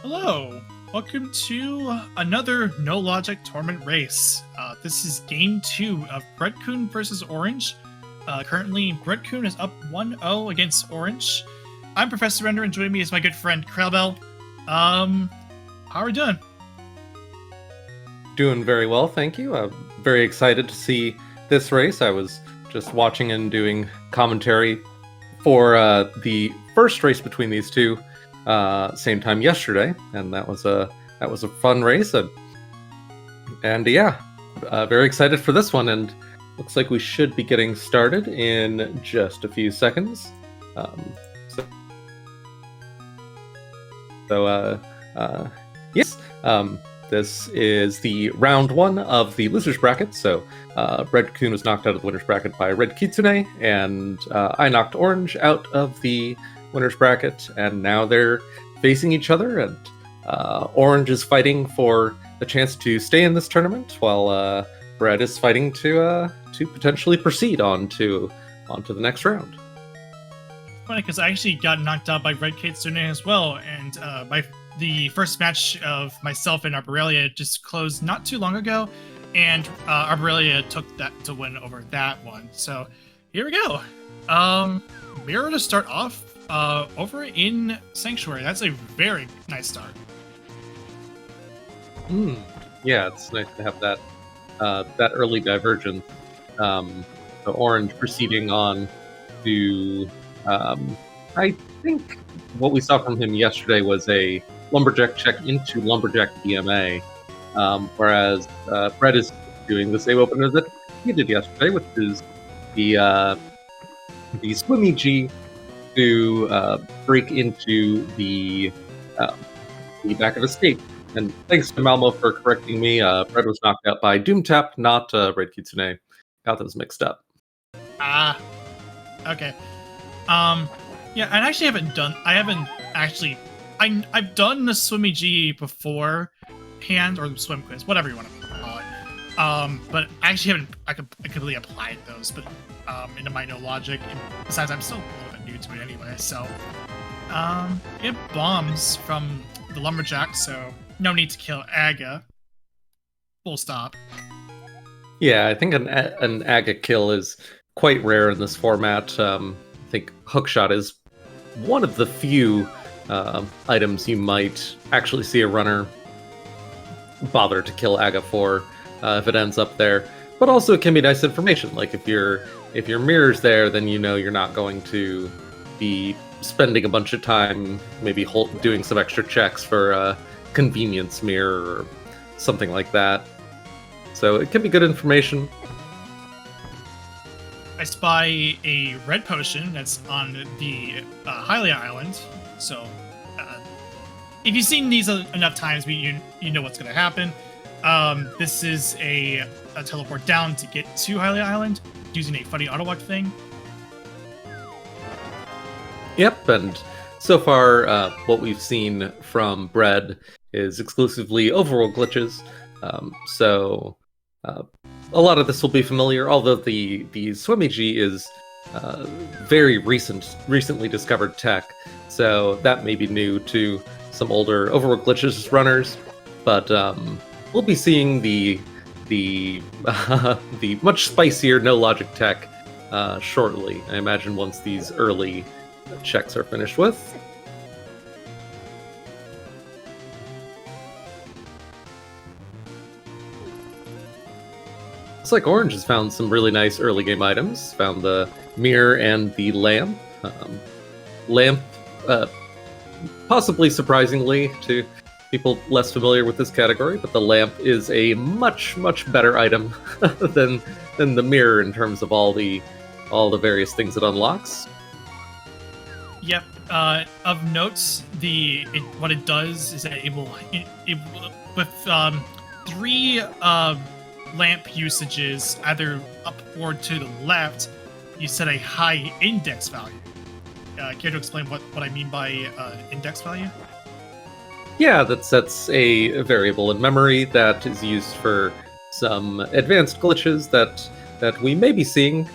Hello, welcome to another No Logic Tournament race. This is game 2 of Bread-Kun versus Orange. Currently, Bread-Kun is up 1-0 against Orange. I'm Professor Render, and joining me is my good friend Krellbell. How are we doing? Doing very well, thank you. I'm very excited to see this race. I was just watching and doing commentary for the first race between these two same time yesterday, and that was a fun race, and yeah, very excited for this one. And looks like we should be getting started in just a few seconds. Yes. This is the round 1 of the losers bracket. So Bread-Kun was knocked out of the winners bracket by Red Kitsune, and I knocked Orange out of the winners bracket, and now they're facing each other, and Orange is fighting for the chance to stay in this tournament, while Bread is fighting to potentially proceed on to the next round. Funny, because I actually got knocked out by Red Kitsune as well, and the first match of myself and Arborelia just closed not too long ago, and Arborelia took that to win over that one. So here we go. Mirror to start off over in Sanctuary. That's a very nice start. Yeah, it's nice to have that that early divergence. So Orange proceeding on to, I think what we saw from him yesterday was a Lumberjack check into Lumberjack DMA, whereas Bread is doing the same opener that he did yesterday, which is the Swimmy G to break into the back of escape. And thanks to Malmo for correcting me. Bread was knocked out by Doomtap, not Red Kitsune. Got those mixed up. Okay. Yeah, I actually haven't done. I've done the Swimmy G before hand or the swim quiz, whatever you want to call it. But I actually haven't. I completely applied those, but into my no logic. And besides, I'm still a little bit new to it anyway. So, it bombs from the Lumberjack, so no need to kill Aga. Full stop. Yeah, I think an Aga kill is quite rare in this format. I think hookshot is one of the few items you might actually see a runner bother to kill Aga for if it ends up there. But also it can be nice information. Like if your mirror's there, then you know you're not going to be spending a bunch of time maybe doing some extra checks for a convenience mirror or something like that. So it can be good information. I spy a red potion that's on the Hylia Island. So if you've seen these enough times, you know what's going to happen. This is a teleport down to get to Hylia Island using a funny auto walk thing. Yep, and so far what we've seen from Bread is exclusively overworld glitches. So a lot of this will be familiar, although the Swimmy G is very recently discovered tech, so that may be new to some older overworld glitches runners. But we'll be seeing the much spicier no logic tech shortly. I imagine once these early checks are finished with. Looks like Orange has found some really nice early game items. Found the mirror and the lamp. Lamp, possibly surprisingly to people less familiar with this category, but the lamp is a much better item than the mirror in terms of all the various things it unlocks. Yep. Of notes, what it does is that it will with 3 lamp usages, either up or to the left, you set a high index value. Care to explain what I mean by index value? Yeah, that sets a variable in memory that is used for some advanced glitches that we may be seeing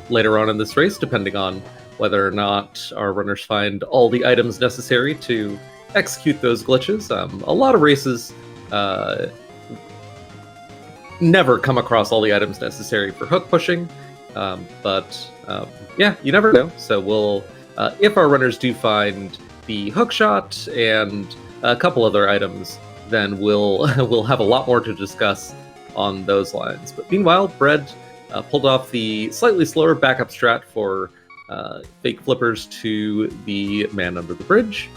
later on in this race, depending on whether or not our runners find all the items necessary to execute those glitches. A lot of races never come across all the items necessary for hook pushing, but yeah, you never know. So we'll, if our runners do find the hook shot and a couple other items, then we'll have a lot more to discuss on those lines. But meanwhile, Bread pulled off the slightly slower backup strat for fake flippers to the man under the bridge,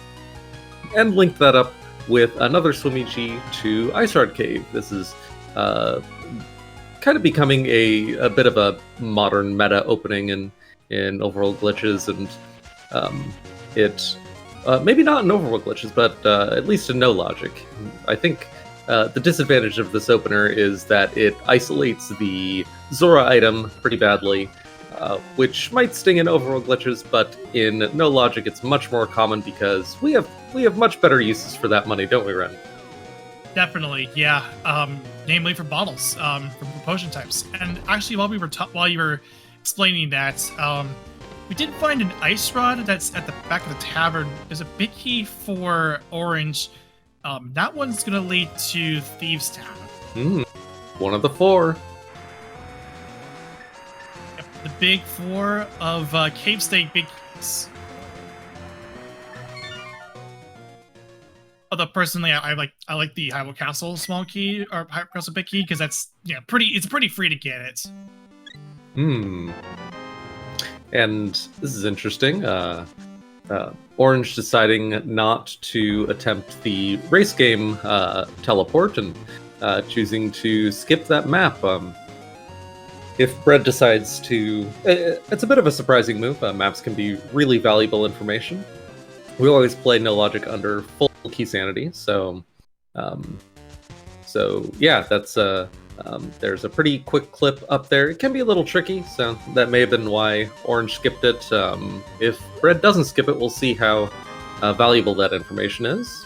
and linked that up with another Swimmichi to Ice Rod Cave. This is kind of becoming a bit of a modern meta opening in overworld glitches, and it maybe not in overworld glitches, but at least in no logic. I think the disadvantage of this opener is that it isolates the Zora item pretty badly, which might sting in overworld glitches, but in no logic it's much more common because we have much better uses for that money, don't we, Ren? Definitely, yeah. Namely for bottles, for potion types. And actually, while you were explaining that, we did find an ice rod that's at the back of the tavern. There's a big key for Orange. That one's gonna lead to Thieves Town. One of the 4. Yep, the big 4 of Cave State Big Keys. Although personally, I like the Hyrule Castle small key or Hyrule Castle big key because that's it's pretty free to get it. And this is interesting. Orange deciding not to attempt the race game teleport and choosing to skip that map. If Bread decides to, it's a bit of a surprising move. Maps can be really valuable information. We always play no logic under full key sanity, so yeah, that's there's a pretty quick clip up there. It can be a little tricky, so that may have been why Orange skipped it. If Bread doesn't skip it, we'll see how valuable that information is.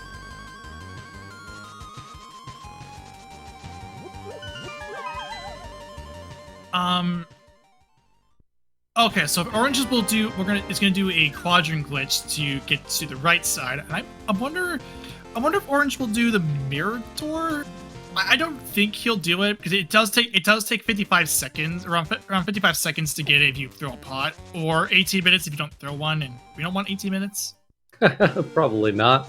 Okay, so if Oranges will do, it's gonna do a quadrant glitch to get to the right side, and I wonder if Orange will do the mirror door. I don't think he'll do it because it does take 55 seconds, around 55 seconds to get it if you throw a pot, or 18 minutes if you don't throw one, and we don't want 18 minutes. Probably not.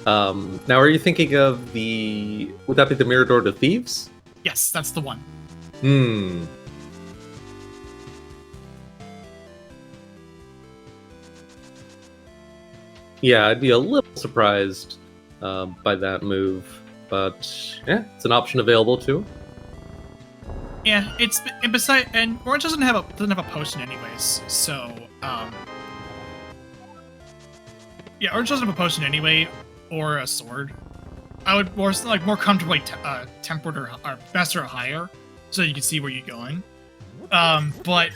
Now, are you thinking of would that be the mirror door to Thieves? Yes, that's the one. Yeah, I'd be a little surprised by that move, but yeah, it's an option available too. Yeah, and Orange doesn't have a potion anyways, so yeah, Orange doesn't have a potion anyway, or a sword. I would more comfortably teleport or master or higher, so you can see where you're going. But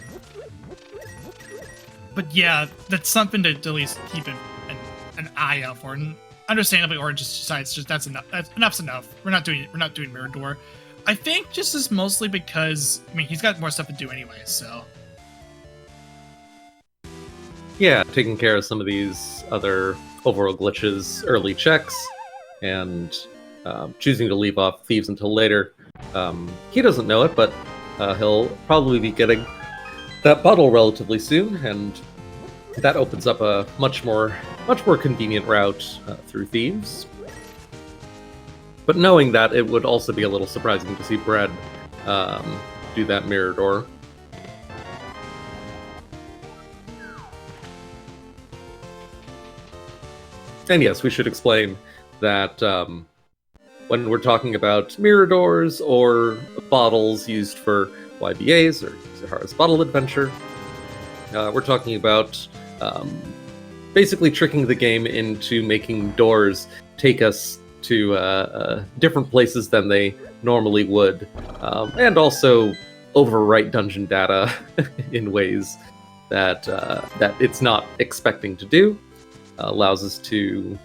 yeah, that's something to at least keep an eye out for. And understandably, Orange decides that's enough. Enough's enough. We're not doing mirror door. I think just as mostly because he's got more stuff to do anyway. So yeah, taking care of some of these other overworld glitches, early checks, and choosing to leave off Thieves until later. He doesn't know it, but he'll probably be getting that bottle relatively soon, and that opens up a much more convenient route through Thieves. But knowing that, it would also be a little surprising to see Bread do that mirror door. And yes, we should explain that when we're talking about mirror doors or bottles used for YBAs or Zahara's Bottle Adventure, we're talking about basically tricking the game into making doors take us to different places than they normally would, and also overwrite dungeon data in ways that it's not expecting to do. Allows us to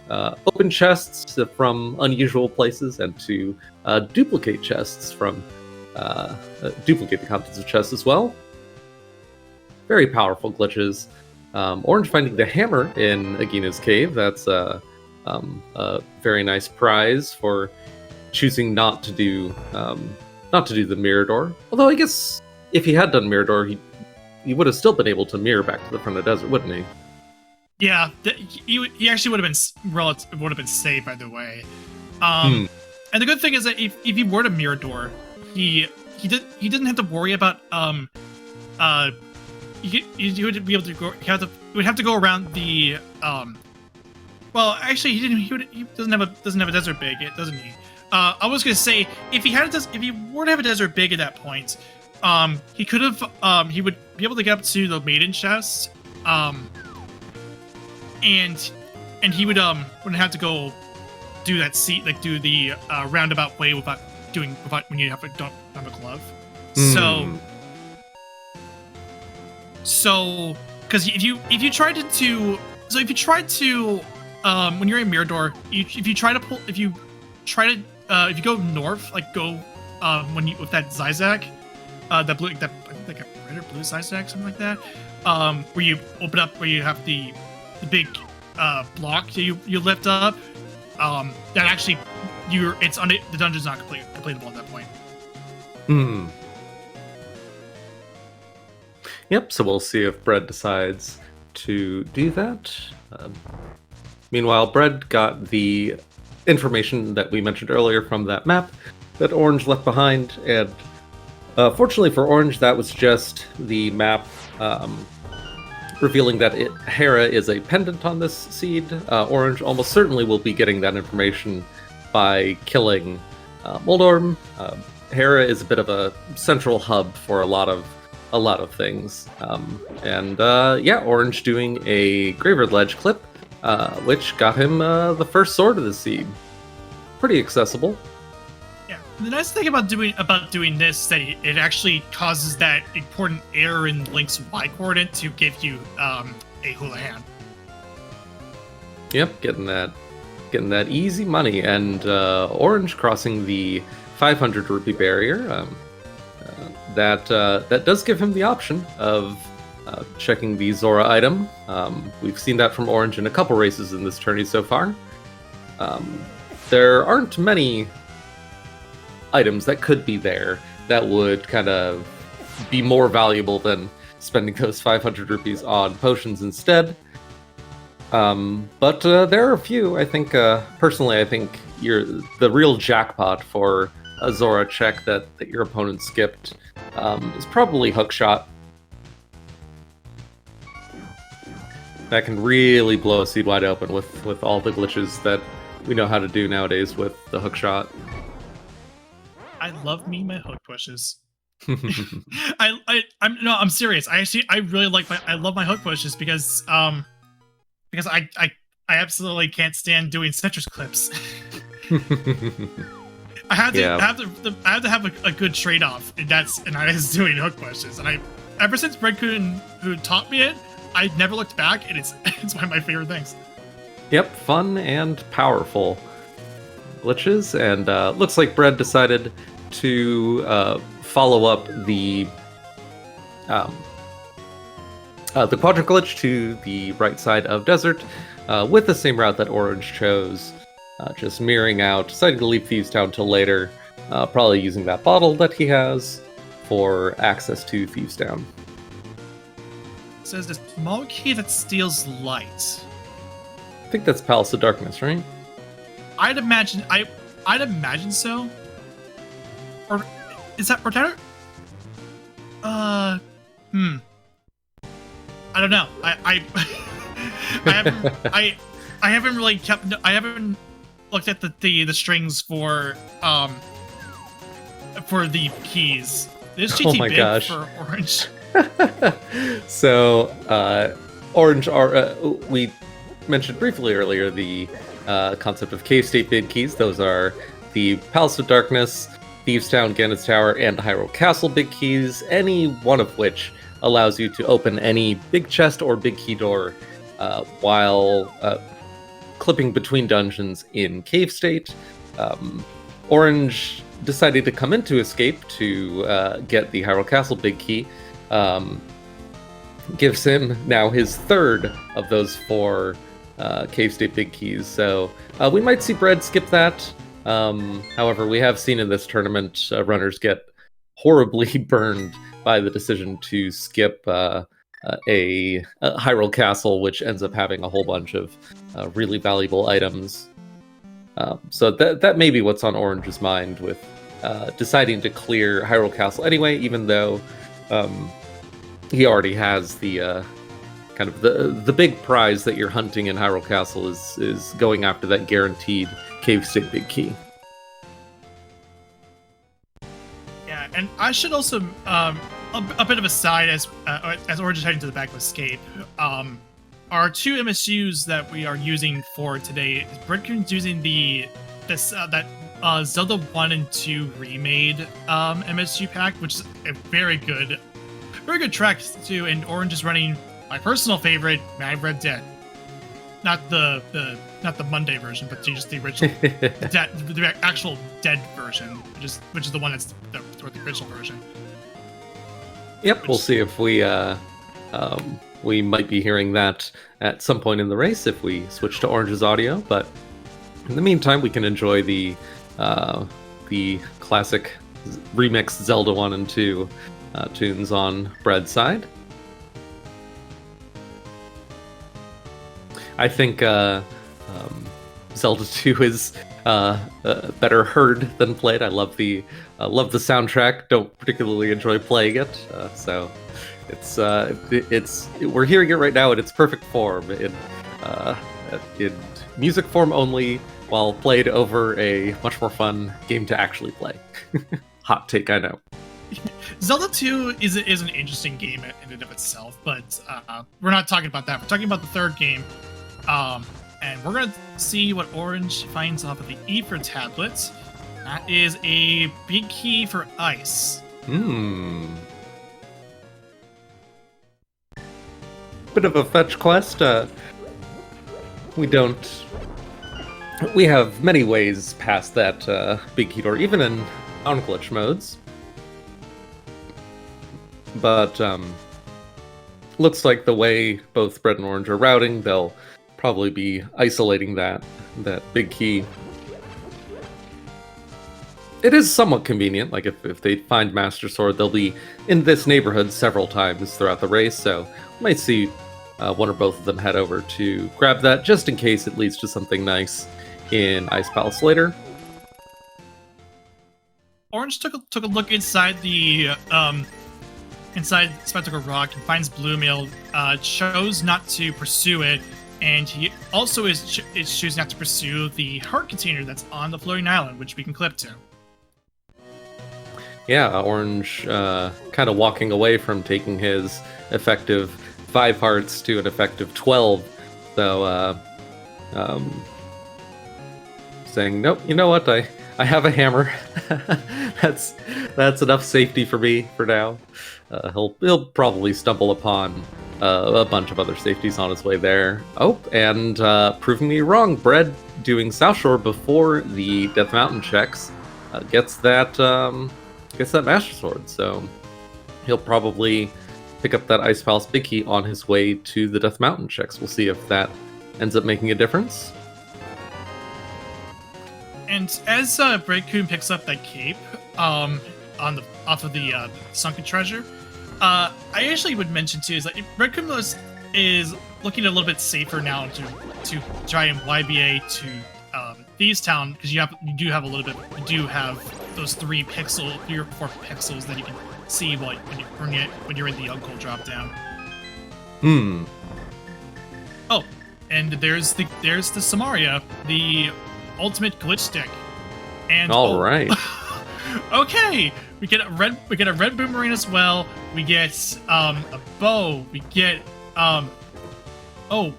open chests from unusual places and to duplicate chests from duplicate the contents of chests as well. Very powerful glitches. Orange finding the hammer in Agina's cave. That's a very nice prize for choosing not to do the mirror door. Although I guess if he had done mirror door, he would have still been able to mirror back to the front of the desert, wouldn't he? Yeah, he actually would have been safe by the way. And the good thing is that if he were to mirror door, he didn't have to worry about he would be able to go. He would have to go around the Well, actually, he doesn't have a desert big, doesn't he? I was gonna say if he were to have a desert big at that point, he could have he would be able to get up to the maiden chest, and he wouldn't have to go do that do the roundabout way without when you don't have a glove. So because if you tried to when you're in Mirador, if you go north, like go with that Zigzag, that blue, that like a red or blue Zigzag, something like that, where you open up, where you have the big block that you lift up, that actually the dungeon's not completable at that point. Yep. So we'll see if Bread decides to do that. Meanwhile, Bread got the information that we mentioned earlier from that map that Orange left behind, and fortunately for Orange, that was just the map revealing that Hera is a pendant on this seed. Orange almost certainly will be getting that information by killing Moldorm. Hera is a bit of a central hub for a lot of things, Orange doing a Graveyard Ledge clip, which got him the first sword of the seed. Pretty accessible. Yeah, the nice thing about doing this is that it actually causes that important error in Link's Y coordinate to give you a Houlihan. Yep, getting that easy money, and Orange crossing the 500 rupee barrier. That does give him the option of checking the Zora item. We've seen that from Orange in a couple races in this tourney so far. There aren't many items that could be there that would kind of be more valuable than spending those 500 rupees on potions instead. But there are a few. I think, personally, I think the real jackpot for a Zora check that your opponent skipped is probably Hookshot. That can really blow a seed wide open with all the glitches that we know how to do nowadays with the Hookshot. I love my hook pushes. I'm serious. I really love my hook pushes because I absolutely can't stand doing citrus clips. I have to have a good trade-off, and that is doing hook pushes. And ever since Bread-Kun who taught me it, I never looked back, and it's one of my favorite things. Yep, fun and powerful glitches, and looks like Bread decided to follow up the quadrant glitch to the right side of Desert with the same route that Orange chose, just mirroring out, deciding to leave Thieves Town till later, probably using that bottle that he has for access to Thieves Town. It says the small key that steals light. I think that's Palace of Darkness, right? I'd imagine so. Or is that Portator? I don't know. I haven't really I haven't looked at the strings for the keys. This GT oh my big gosh. for Orange. So Orange we mentioned briefly earlier the concept of cave state bid keys. Those are the Palace of Darkness, Thieves Town, Gannet's Tower, and Hyrule Castle big keys, any one of which allows you to open any big chest or big key door while clipping between dungeons in cave state. Orange decided to come into Escape to get the Hyrule Castle big key. Gives him now his third of those 4 Cave State Big Keys. So we might see Bread skip that. However, we have seen in this tournament runners get horribly burned by the decision to skip a Hyrule Castle, which ends up having a whole bunch of really valuable items. So that may be what's on Orange's mind with deciding to clear Hyrule Castle anyway, even though he already has the kind of the big prize that you're hunting in Hyrule Castle is going after that guaranteed Cave State Big Key. Yeah, and I should also a bit of a side as Orange is heading to the back of Escape. Our two MSUs that we are using for today, Bread-Kun's using that Zelda 1 and 2 remade MSU pack, which is a very good track too. And Orange is running my personal favorite, Mad Red Dead. Not the Monday version, but just the original, the actual Dead version, which is the one that's the original version. Yep, we'll see if we might be hearing that at some point in the race if we switch to Orange's audio. But in the meantime, we can enjoy the classic remixed Zelda 1 and 2 tunes on Bread's side. I think Zelda 2 is better heard than played. I love the soundtrack. Don't particularly enjoy playing it, so it's we're hearing it right now in its perfect form in music form only, while played over a much more fun game to actually play. Hot take, I know. Zelda 2 is an interesting game in and of itself, but we're not talking about that. We're talking about the third game. And we're going to see what Orange finds off of the Ether tablet. That is a big key for ice. Bit of a fetch quest. We have many ways past that big key door, even in non-glitch modes. But looks like the way both Bread and Orange are routing, they'll probably be isolating that big key. It is somewhat convenient, like if they find Master Sword, they'll be in this neighborhood several times throughout the race, so we might see one or both of them head over to grab that, just in case it leads to something nice in Ice Palace later. Orange took a look inside the inside Spectacle Rock and finds Blue Mail, chose not to pursue it, and he also is choosing not to pursue the heart container that's on the floating island, which we can clip to. Yeah, Orange kind of walking away from taking his effective 5 hearts to an effective 12. So, saying, nope, you know what, I have a hammer. that's enough safety for me for now. He'll probably stumble upon a bunch of other safeties on his way there. Oh, and proving me wrong, Bread doing South Shore before the Death Mountain checks gets that Master Sword. So he'll probably pick up that Ice Palace Big Key on his way to the Death Mountain checks. We'll see if that ends up making a difference. And as Bread-Kun picks up that cape off of the sunken treasure, I actually would mention too is that Bread-Kun is looking a little bit safer now to try and YBA to Thieves Town, because you do have those 3 or 4 pixels that you can see when you're in the Uncle drop down. Oh, and there's the Samaria, the ultimate glitch stick. And right. Okay, we get a red boomerang as well. We get a bow. We get oh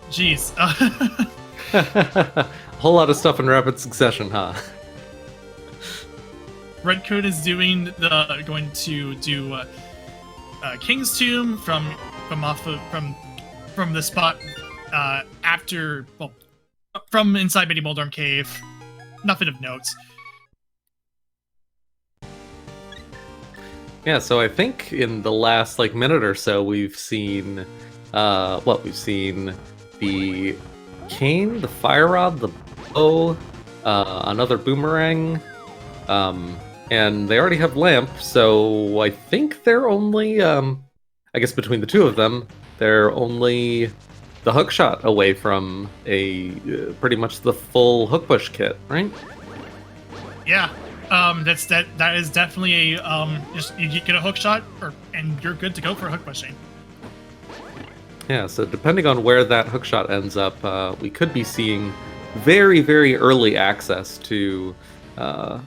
geez. A whole lot of stuff in rapid succession, huh? Bread-Kun is going to do King's Tomb from the spot from inside Mini Moldorm Cave. Nothing of note. Yeah, so I think in the last minute or so we've seen the cane, the fire rod, the bow, another boomerang, and they already have lamp, so I think they're only, I guess between the two of them, they're only the hook shot away from a pretty much the full hook push kit, right? Yeah. That is definitely a just you get a hook shot and you're good to go for hook pushing. Yeah, so depending on where that hook shot ends up, we could be seeing very, very early access to a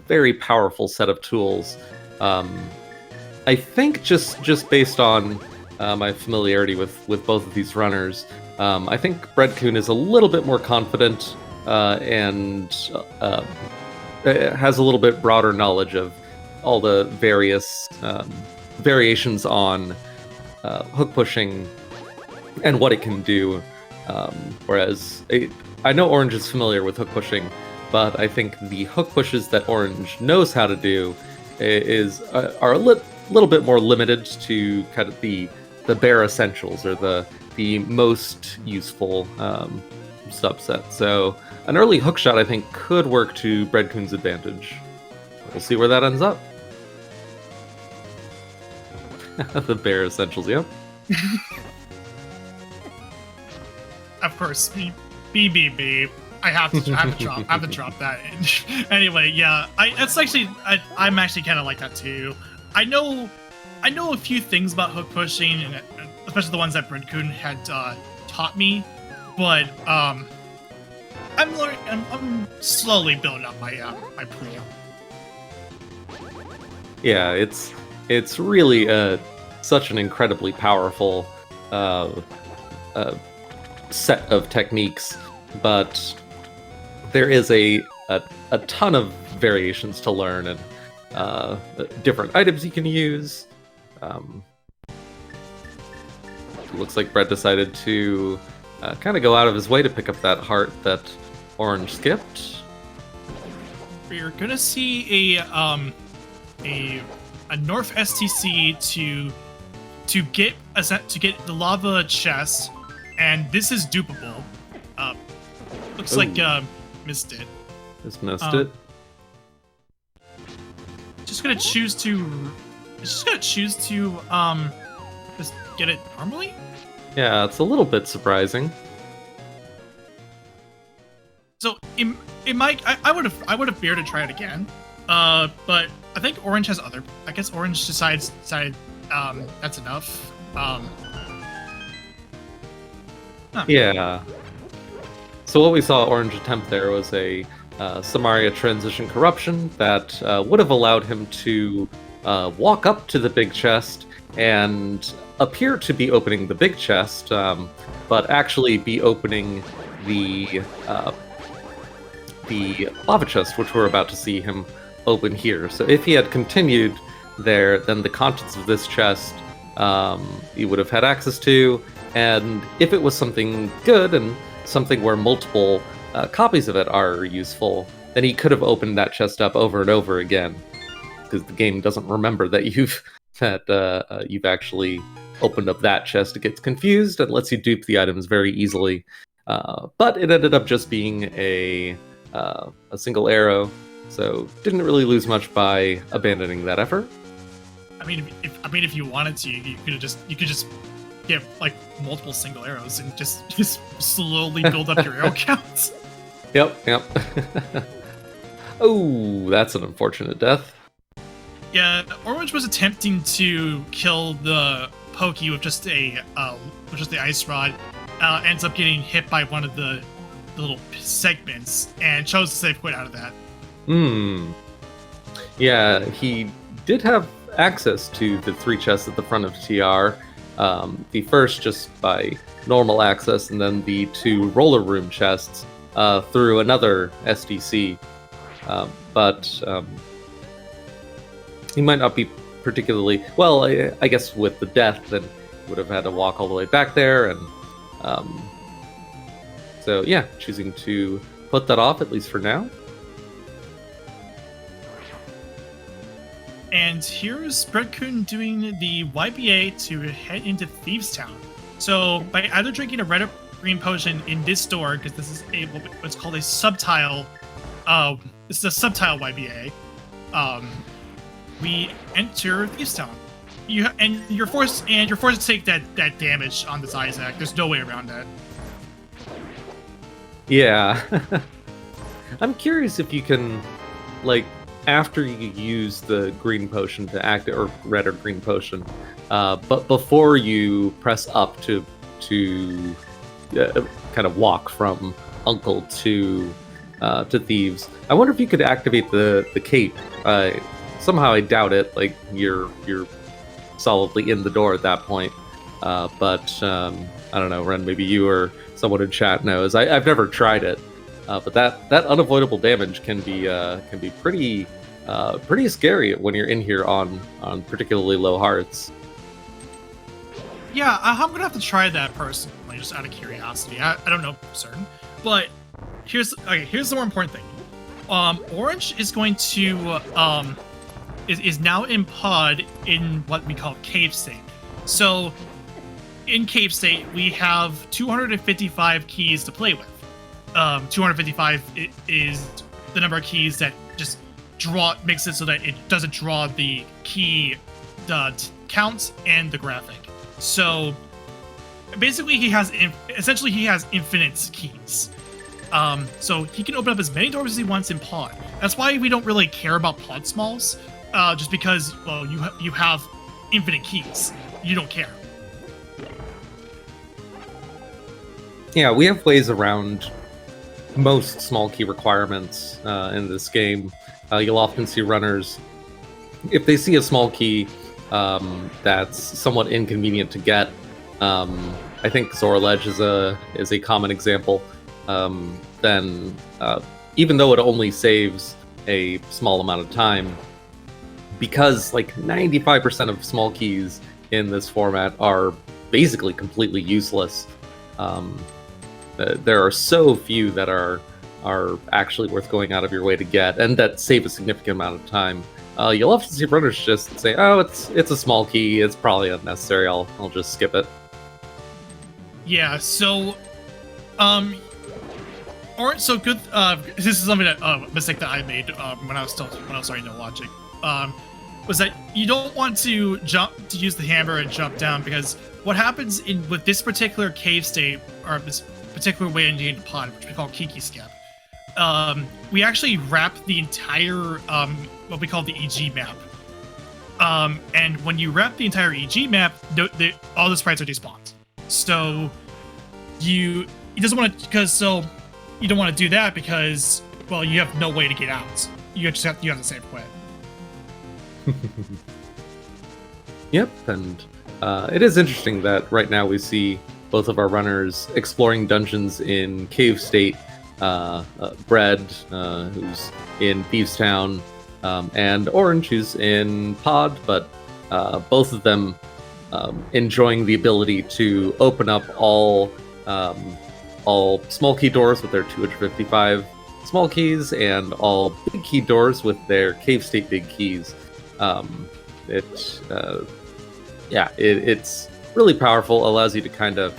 very powerful set of tools. I think just based on my familiarity with both of these runners, I think Bread-Kun is a little bit more confident and has a little bit broader knowledge of all the various variations on hook pushing and what it can do. Whereas I know Orange is familiar with hook pushing, but I think the hook pushes that Orange knows how to do are a little bit more limited to kind of the bare essentials or the most useful subset. So an early hook shot, I think, could work to Bread-Kun's advantage. We'll see where that ends up. The bare essentials, yep. Of course, BBB. I have to drop that in. Anyway, yeah, I'm actually kind of like that too. I know a few things about hook pushing, and especially the ones that Bread-Kun had taught me, but I'm slowly building up my my pool. Yeah, it's really such an incredibly powerful set of techniques, but there is a ton of variations to learn and different items you can use. Looks like Brett decided to kind of go out of his way to pick up that heart that Orange skipped. We're gonna see a North STC to get the lava chest, and this is dupable. Looks like missed it. Just missed it. Just gonna choose to just get it normally. Yeah, it's a little bit surprising. So it might. I would have feared to try it again. But I think Orange has other. I guess Orange decided that's enough. Huh. Yeah. So what we saw Orange attempt there was a Samaria transition corruption that would have allowed him to walk up to the big chest and appear to be opening the big chest, but actually be opening the lava chest, which we're about to see him open here. So if he had continued there, then the contents of this chest he would have had access to, and if it was something good and something where multiple copies of it are useful, then he could have opened that chest up over and over again, because the game doesn't remember that you've actually opened up that chest. It gets confused and lets you dupe the items very easily. But it ended up just being a single arrow, so didn't really lose much by abandoning that effort. I mean, if you wanted to, you could just get like multiple single arrows and just slowly build up your arrow counts. Yep. Oh, that's an unfortunate death. Yeah, Orange was attempting to kill the Pokey with just the ice rod. Ends up getting hit by one of the little segments and chose to save quit out of that. Yeah, he did have access to the 3 chests at the front of TR. The first just by normal access, and then the 2 roller room chests through another SDC. But he might not be particularly well. I guess with the death, then he would have had to walk all the way back there, and so yeah, choosing to put that off at least for now. And here's Bread-Kun doing the YBA to head into Thieves Town. So by either drinking a red green potion in this door because this is what's called a subtile. This is a subtile YBA. We enter Thieves Town. You're forced to take that damage on this Isaac. There's no way around that. Yeah. I'm curious if you can, like, after you use the green potion to act, or red or green potion, but before you press up to kind of walk from Uncle to Thieves, I wonder if you could activate the cape. Somehow I doubt it. Like you're solidly in the door at that point. But I don't know, Ren. Maybe you or someone in chat knows. I've never tried it, but that unavoidable damage can be pretty scary when you're in here on particularly low hearts. Yeah, I'm gonna have to try that personally, just out of curiosity. I don't know for certain, but here's the more important thing. Orange is going to is now in pod in what we call cave state. So in cave state, we have 255 keys to play with. 255 is the number of keys that just makes it so that it doesn't draw the key, the count and the graphic. So basically, he has infinite keys. So he can open up as many doors as he wants in pod. That's why we don't really care about pod smalls, just because, well, you have infinite keys. You don't care. Yeah, we have ways around most small key requirements in this game. You'll often see runners, if they see a small key that's somewhat inconvenient to get. I think Zoraledge is a common example. Then even though it only saves a small amount of time, because like 95% of small keys in this format are basically completely useless. There are so few that are actually worth going out of your way to get, and that save a significant amount of time. You'll often see runners just say, "Oh, it's a small key. It's probably unnecessary. I'll just skip it." Yeah. So, or so good. This is something that mistake that I made when I was starting to watch it. Was that you don't want to use the hammer and jump down, because what happens with this particular cave state, or this particular way into the pod, which we call Kiki Skip, we actually wrap the entire what we call the EG map. And when you wrap the entire EG map, all the sprites are despawned. So you don't want to do that because, well, you have no way to get out. You have to save quit. Yep, and it is interesting that right now we see both of our runners exploring dungeons in cave state. Bread, who's in Thieves Town, and Orange, who's in pod, but both of them enjoying the ability to open up all small key doors with their 255 small keys, and all big key doors with their cave state big keys. It's really powerful. Allows you to kind of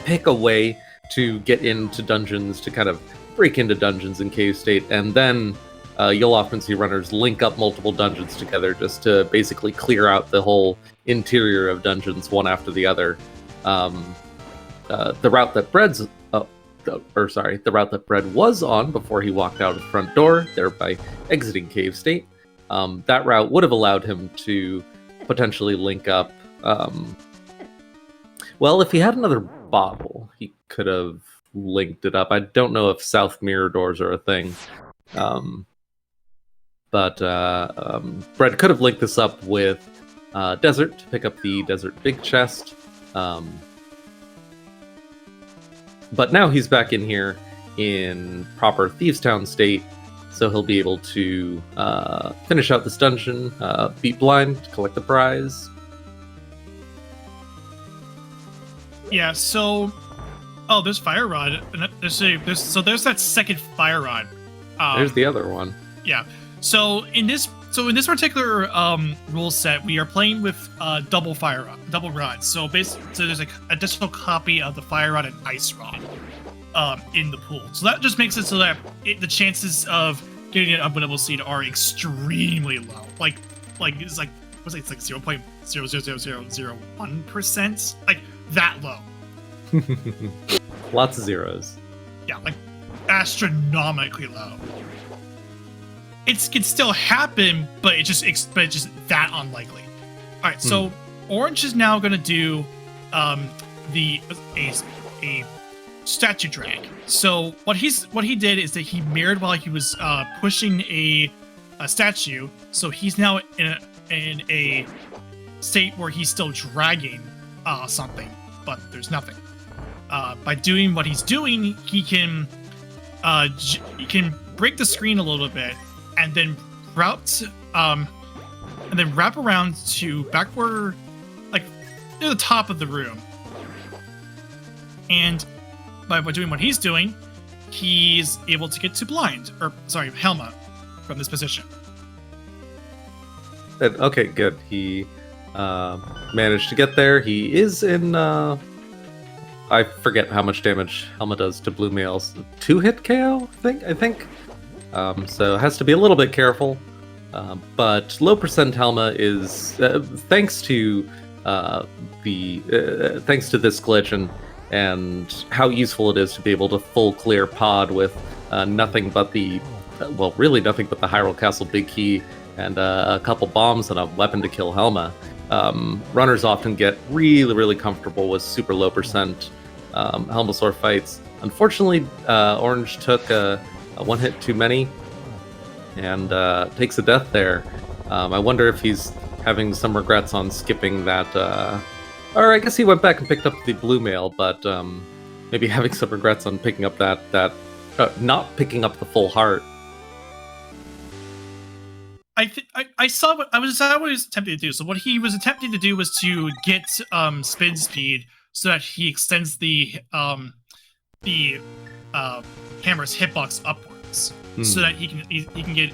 pick a way to get into dungeons, to kind of break into dungeons in cave state, and then you'll often see runners link up multiple dungeons together just to basically clear out the whole interior of dungeons one after the other. The route that the route that Bread was on before he walked out of the front door, thereby exiting cave state, that route would have allowed him to potentially link up. Well, if he had another bottle, he could have linked it up. I don't know if south mirror doors are a thing. But Bread could have linked this up with Desert to pick up the Desert Big Chest. But now he's back in here in proper Thieves Town state, so he'll be able to finish out this dungeon, beat blind, collect the prize. Yeah, so... Oh, there's Fire Rod. There's that second Fire Rod. There's the other one. Yeah. So in this So in this particular rule set, we are playing with double rods. So basically, there's an additional copy of the fire rod and ice rod in the pool. So that just makes it so that the chances of getting an unwinnable seed are extremely low. Like it's like what's it? It's like 0.00001%, like that low. Lots of zeros. Yeah, like astronomically low. It can still happen, but it's just that unlikely. All right, so Orange is now going to do a statue drag. So what he did is that he mirrored while he was pushing a statue. So he's now in a state where he's still dragging something, but there's nothing. By doing what he's doing, he can break the screen a little bit. And then wrap around to back where, like, near the top of the room. And by doing what he's doing, he's able to get to Helma from this position. Okay, good. He managed to get there. He is in. I forget how much damage Helma does to blue males. 2-hit KO, I think. So it has to be a little bit careful, but low percent Helma is thanks to this glitch and how useful it is to be able to full clear pod with nothing but the Hyrule Castle Big Key and a couple bombs and a weapon to kill Helma. Runners often get really, really comfortable with super low percent Helmasaur fights. Unfortunately, Orange took a one hit too many, and takes a death there. I wonder if he's having some regrets on skipping that. Or I guess he went back and picked up the blue mail, but maybe having some regrets on picking up not picking up the full heart. I saw what he was attempting to do. So what he was attempting to do was to get spin speed so that he extends the hammer's hitbox upwards, so that he can get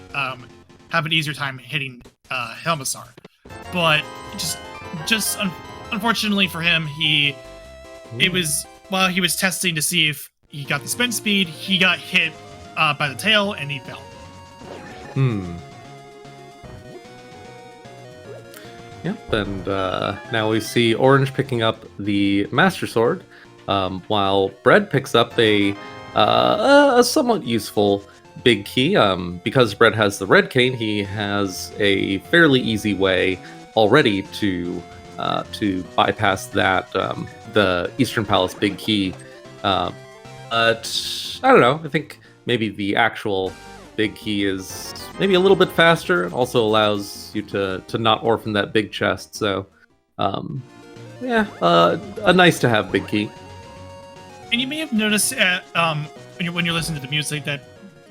have an easier time hitting Helmasaur. But just unfortunately for him, it was while he was testing to see if he got the spin speed, he got hit by the tail and he fell. Yep, and now we see Orange picking up the Master Sword, while Bread picks up a somewhat useful big key. Because Bread has the red cane, he has a fairly easy way already to bypass that the Eastern Palace big key. But I don't know. I think maybe the actual big key is maybe a little bit faster. It also allows you to not orphan that big chest. So a nice to have big key. And you may have noticed when you're listening to the music that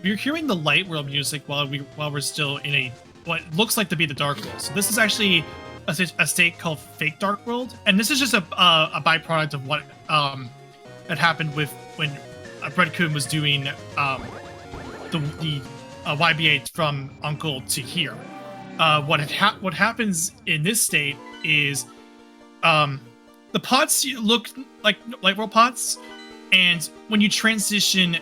you're hearing the light world music while we're still in what looks like to be the dark world. So this is actually a state called Fake Dark World, and this is just a byproduct of what had happened with when Bread-Kun was doing the YBA from Uncle to here. What happens in this state is the pots look like light world pots, and when you transition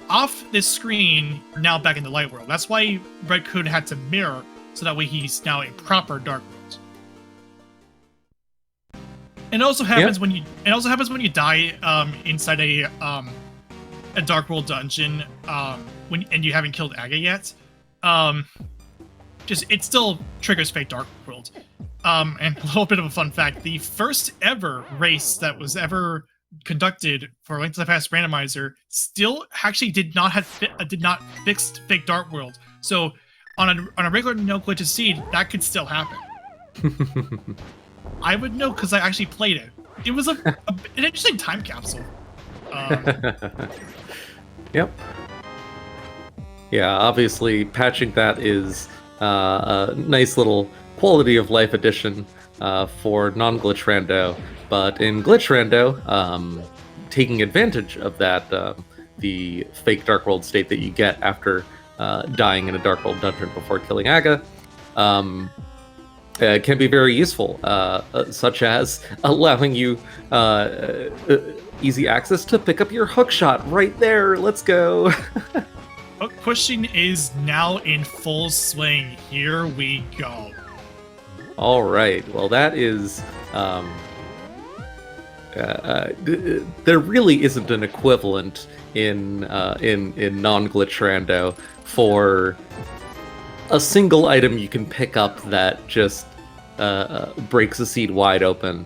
off this screen, you're now back in the light world. That's why Bread-Kun had to mirror, so that way he's now a proper dark world. And it also happens when you die inside a dark world dungeon and you haven't killed Aga yet. It still triggers Fake Dark World. And a little bit of a fun fact: the first ever race that was ever conducted for Link to the Past Randomizer still actually did not fix Fake Dark World. So on a regular no glitches seed, that could still happen. I would know because I actually played it. It was an interesting time capsule. Yep. Yeah, obviously patching that is a nice little quality of life addition for non-glitch rando. But in glitch rando, taking advantage of that, the fake Dark World state that you get after dying in a Dark World dungeon before killing Aga, can be very useful, such as allowing you easy access to pick up your hookshot right there. Let's go. Hook pushing is now in full swing. Here we go. All right. Well, that is. There really isn't an equivalent in non-glitch rando for a single item you can pick up that just breaks a seed wide open.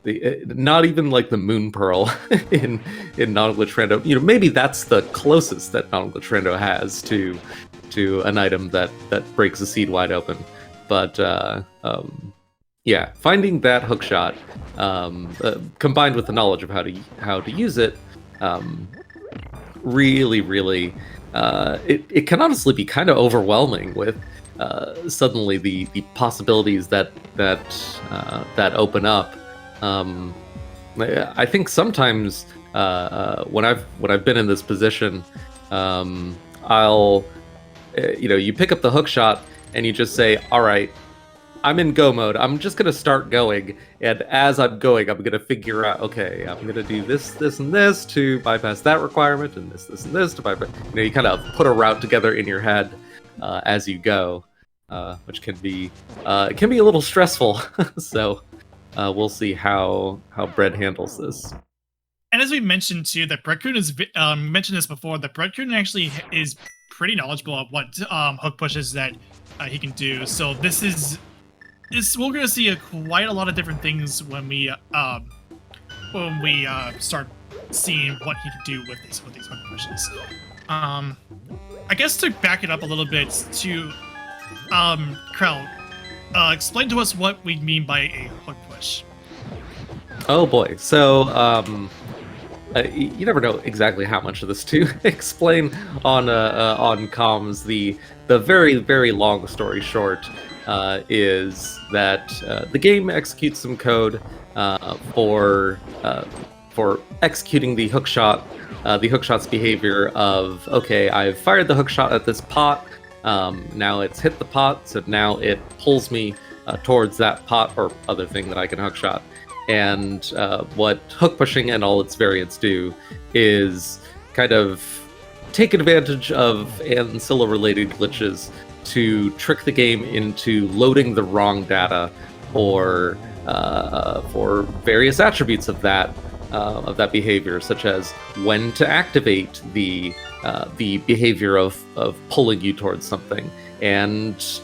Not even like the moon pearl in non-glitch rando. You know, maybe that's the closest that non-glitch rando has to an item that breaks a seed wide open. But yeah, finding that hookshot combined with the knowledge of how to use it, really, it can honestly be kind of overwhelming with suddenly the possibilities that open up. I think sometimes when I've been in this position, I'll you pick up the hookshot and you just say, all right, I'm in go mode. I'm just gonna start going, and as I'm going, I'm gonna figure out, okay, I'm gonna do this, and this to bypass that requirement, and this, and this to bypass. You kind of put a route together in your head as you go, which can be a little stressful. So we'll see how Bread handles this. And as we mentioned too, that Bread-Kun is mentioned this before. That Bread-Kun actually is pretty knowledgeable of what hook pushes that he can do. So we're going to see quite a lot of different things when we start seeing what he can do with these hook pushes. I guess to back it up a little bit, to Krell, explain to us what we mean by a hook push. Oh boy, so you never know exactly how much of this to explain on comms. The very, very long story short is that the game executes some code for executing the hookshot's behavior of, okay, I've fired the hookshot at this pot, now it's hit the pot, so now it pulls me towards that pot or other thing that I can hookshot. And what hook pushing and all its variants do is kind of take advantage of Ancilla-related glitches to trick the game into loading the wrong data for various attributes of that behavior, such as when to activate the behavior of pulling you towards something, and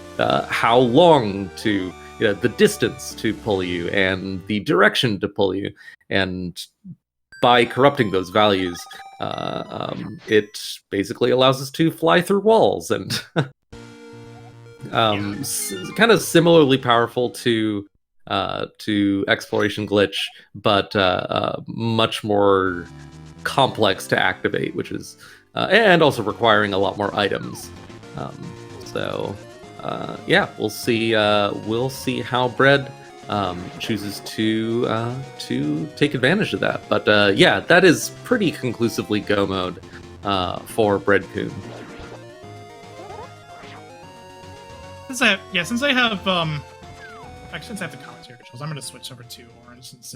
how long to, the distance to pull you and the direction to pull you. And by corrupting those values, it basically allows us to fly through walls and kind of similarly powerful to exploration glitch, but much more complex to activate, which is and also requiring a lot more items. Yeah, we'll see how Bread chooses to take advantage of that. But yeah, that is pretty conclusively go mode for Bread-Kun. Since I have the commentary controls, I'm going to switch over to Orange since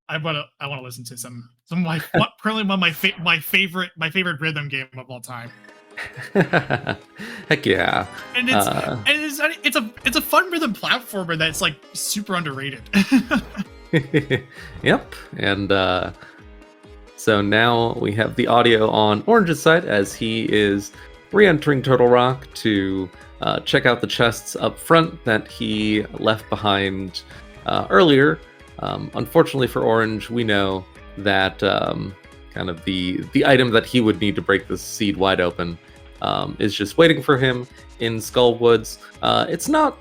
I want to listen to some currently one of my favorite rhythm game of all time. Heck yeah! And it's a fun rhythm platformer that's like super underrated. Yep, and so now we have the audio on Orange's side as he is re-entering Turtle Rock to check out the chests up front that he left behind earlier. Unfortunately for Orange, we know that kind of the item that he would need to break this seed wide open is just waiting for him in Skull Woods. It's not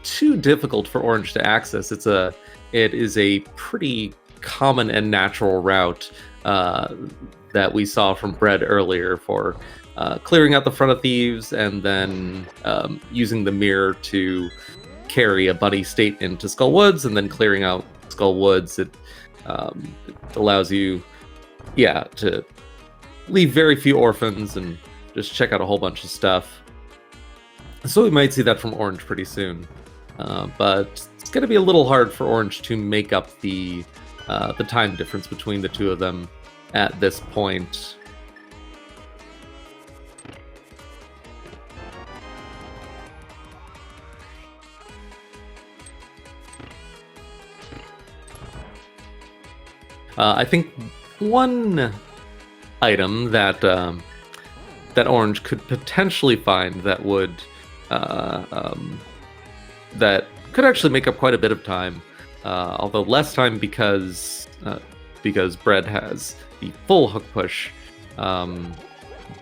too difficult for Orange to access. It is a pretty common and natural route that we saw from Bread earlier for clearing out the front of thieves and then using the mirror to carry a buddy state into Skull Woods, and then clearing out Skull Woods. It allows you, to leave very few orphans and just check out a whole bunch of stuff. So we might see that from Orange pretty soon. But it's going to be a little hard for Orange to make up the time difference between the two of them at this point. I think one item that that Orange could potentially find that would that could actually make up quite a bit of time, although less time because Bread has the full hook push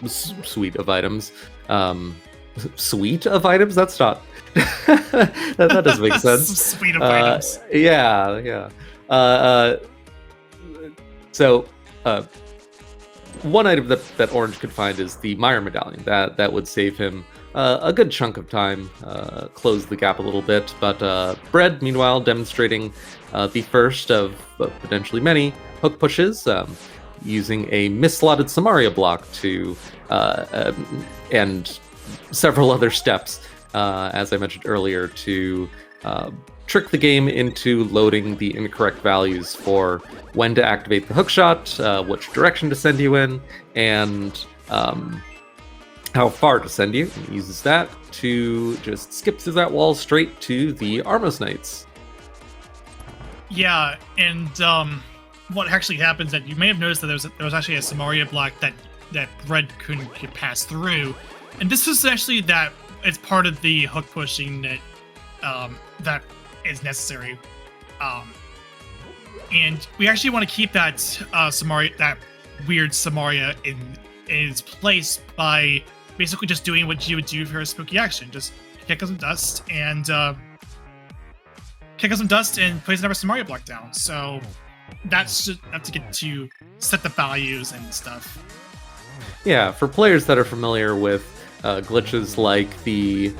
suite of items. Suite of items? That's not. that doesn't make sense. Suite of items. Yeah. So, one item that Orange could find is the Meyer medallion. That would save him a good chunk of time, close the gap a little bit. But Bread, meanwhile, demonstrating the first of potentially many hook pushes, using a misslotted Samaria block to and several other steps, as I mentioned earlier, to trick the game into loading the incorrect values for when to activate the hookshot, which direction to send you in, and how far to send you. And uses that to just skip through that wall straight to the Armos Knights. Yeah, and what actually happens that you may have noticed that there was actually a Samaria block that Bread-Kun could pass through, and this was actually that it's part of the hook pushing that is necessary, and we actually want to keep that Samaria, that weird Samaria, in its place by basically just doing what you would do for a spooky action, just kick up some dust and place another Samaria block down. So that's just to get to set the values and stuff. Yeah, for players that are familiar with glitches like the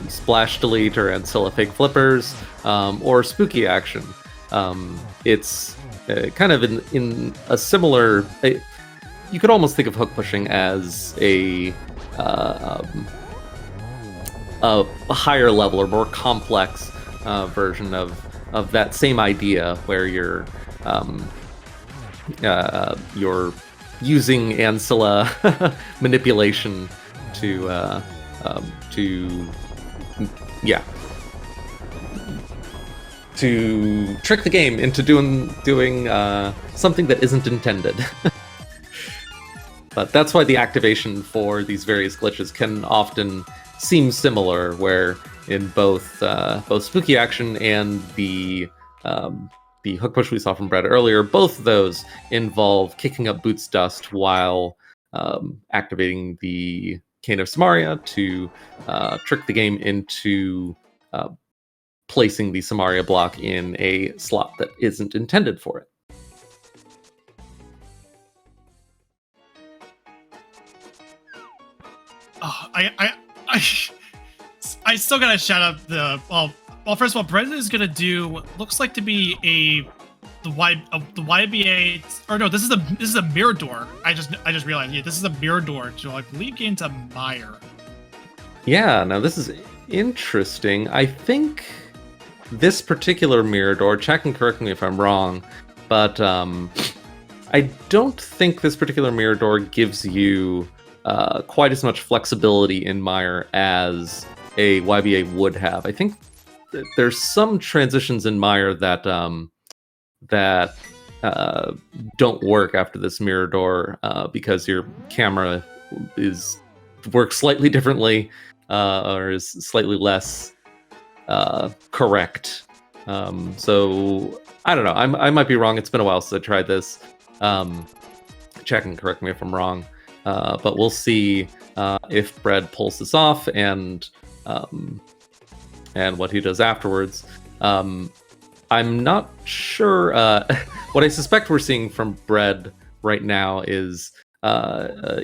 splash delete or Ancilla fake flippers, or spooky action, it's kind of in a similar. You could almost think of hook pushing as a higher level or more complex version of that same idea, where you're using Ancilla manipulation to trick the game into doing something that isn't intended. But that's why the activation for these various glitches can often seem similar, where in both spooky action and the hook push we saw from Bread earlier, both of those involve kicking up Boots dust while activating the Cane of Samaria to trick the game into placing the Samaria block in a slot that isn't intended for it. Oh, I still gotta shout out the well. First of all, Brendan is gonna do what looks like to be the YBA, or no, this is a mirror door. I just realized, yeah, this is a mirror door to, I believe, get into Meyer. Yeah, now this is interesting. I think this particular mirror door, check and correct me if I'm wrong, but I don't think this particular mirror door gives you quite as much flexibility in Meyer as a YBA would have. I think there's some transitions in Meyer that don't work after this mirror door because your camera works slightly differently, or is slightly less correct. So I don't know. I might be wrong. It's been a while since I tried this. Check and correct me if I'm wrong. But we'll see if Bread pulls this off and what he does afterwards. I'm not sure. What I suspect we're seeing from Bread right now is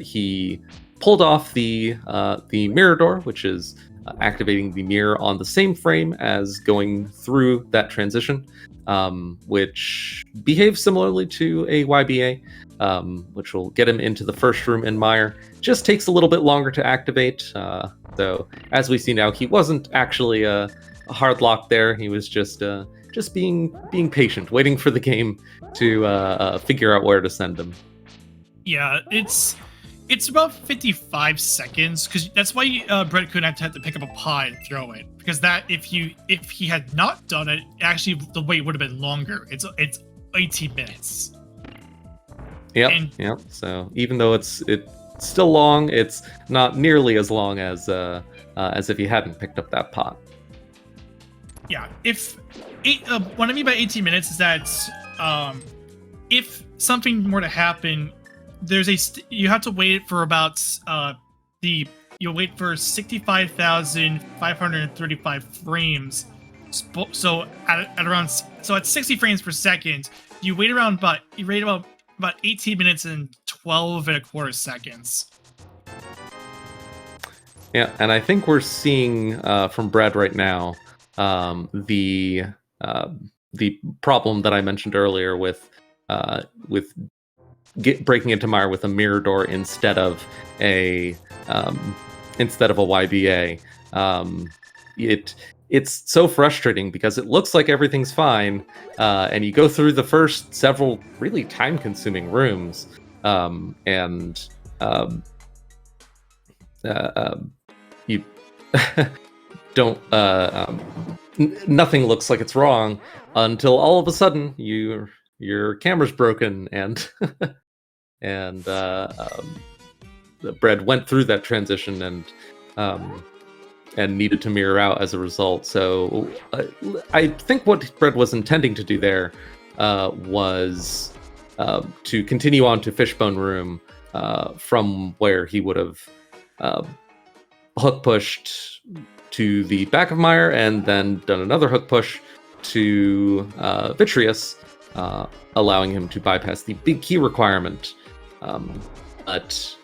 he pulled off the mirror door, which is activating the mirror on the same frame as going through that transition. which behaves similarly to a YBA, which will get him into the first room in Mire. Just takes a little bit longer to activate, though, as we see now, he wasn't actually a hard lock there. He was just being patient, waiting for the game to figure out where to send him. Yeah, it's about 55 seconds, because that's why Bread-Kun had to pick up a pie and throw it, because that if he had not done it, actually the wait would have been longer. It's 18 minutes. Yep. So even though it's still long, it's not nearly as long as if he hadn't picked up that pot. Yeah, what I mean by 18 minutes is that if something were to happen, you have to wait for about you'll wait for 65,535 frames. So at 60 frames per second, you wait about 18 minutes and 12.25 seconds. Yeah, and I think we're seeing from Bread right now the problem that I mentioned earlier with breaking into Mire with a mirror door instead of a YBA. It's so frustrating because it looks like everything's fine, and you go through the first several really time-consuming rooms, and you don't nothing looks like it's wrong until all of a sudden your camera's broken and and the Bread went through that transition and needed to mirror out as a result. So I think what Bread was intending to do there was to continue on to Fishbone Room from where he would have hook pushed to the back of Mire and then done another hook push to Vitreous, allowing him to bypass the big key requirement. But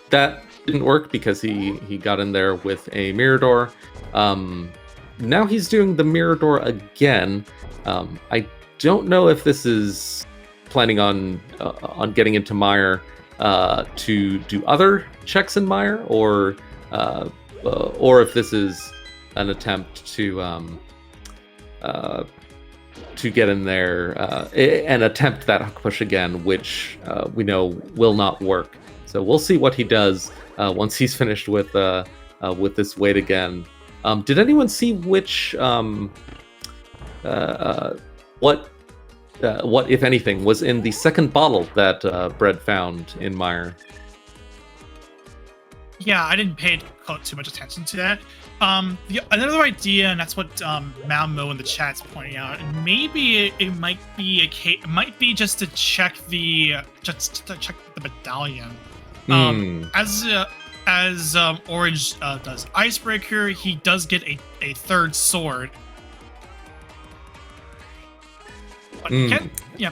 that didn't work because he got in there with a mirror door. Now he's doing the mirror door again. I don't know if this is planning on getting into Mire to do other checks in Mire, or if this is an attempt to get in there and attempt that hook push again, which we know will not work. So we'll see what he does once he's finished with this wait again. Did anyone see which what if anything was in the second bottle that Bread found in Mire? Yeah, I didn't pay too much attention to that. Another idea, and that's what Malmo in the chat's pointing out, and maybe it might be it might be just to check the medallion. As Orange does Icebreaker, he does get a third sword. But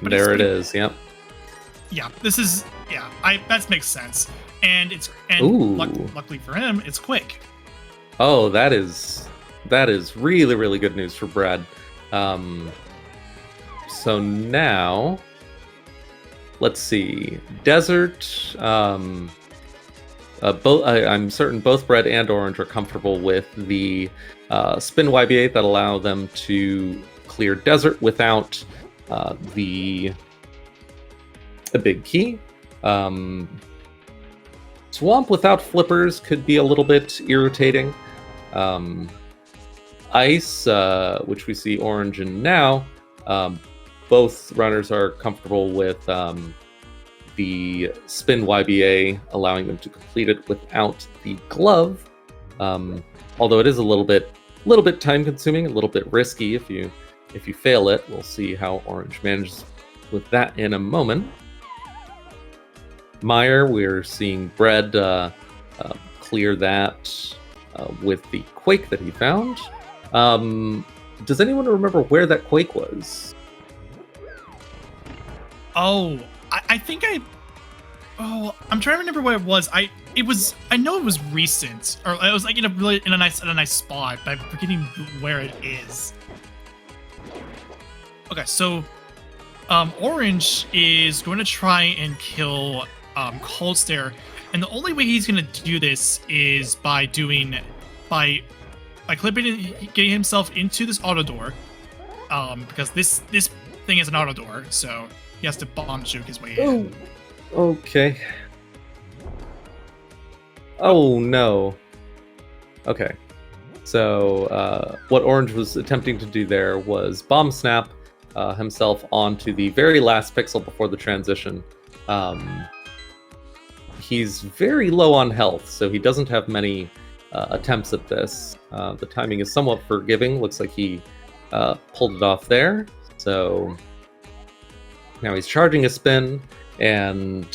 but there it is. Yep. Yeah, that makes sense. And luckily for him, it's quick. Oh, that is really, really good news for Bread. So now, let's see. Desert. I'm certain both Bread and Orange are comfortable with the spin YBA that allow them to clear Desert without the big key. Swamp without flippers could be a little bit irritating. Ice, which we see Orange in now, both runners are comfortable with the spin YBA, allowing them to complete it without the glove. Although it is a little bit time consuming, a little bit risky if you fail it. We'll see how Orange manages with that in a moment. Mire, we're seeing Bread clear that with the Quake that he found. Does anyone remember where that Quake was? Oh, I think I'm trying to remember where it was. I know it was recent, or it was like in a nice spot, but I'm forgetting where it is. Okay, so Orange is going to try and kill Cold Stare, and the only way he's going to do this is by clipping and getting himself into this auto door, because this thing is an auto door, so he has to bomb juke his way in. Okay. Oh no. Okay. So what Orange was attempting to do there was bomb snap himself onto the very last pixel before the transition. He's very low on health, so he doesn't have many attempts at this. The timing is somewhat forgiving. Looks like he pulled it off there. So now he's charging a spin and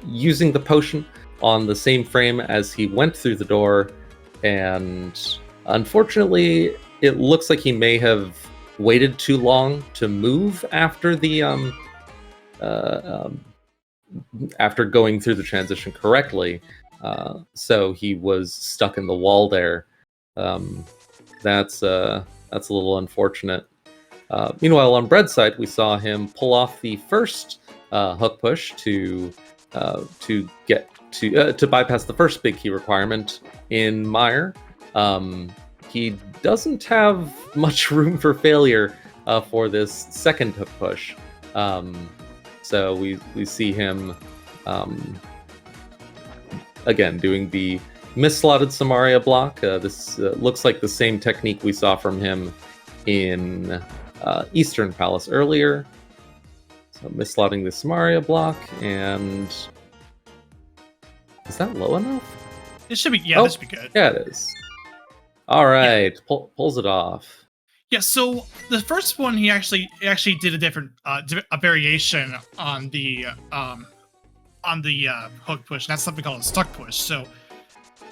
using the potion on the same frame as he went through the door. And unfortunately, it looks like he may have waited too long to move after the after going through the transition correctly. So he was stuck in the wall there. That's a little unfortunate. Meanwhile, on Bread's side, we saw him pull off the first hook push to bypass the first big key requirement in Mire. He doesn't have much room for failure for this second hook push. So we see him again doing the misslotted Samaria block. This looks like the same technique we saw from him in Eastern Palace earlier. So misslotting the Samaria block, and is that low enough? This should be, yeah, this should be good. Yeah, it is. All right, yeah. Pulls it off. Yeah, so the first one he actually did a different a variation on the hook push. And that's something called a stuck push. So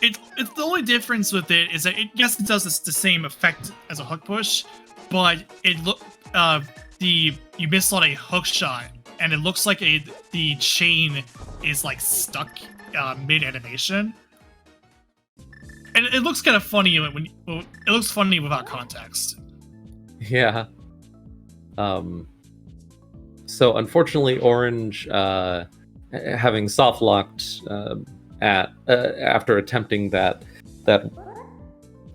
it's the only difference with it is that it does the same effect as a hook push, but you misslot a hook shot and it looks like the chain is like stuck mid animation. And it looks kind of funny when it looks funny without context. Yeah. So unfortunately, Orange, having soft locked after attempting that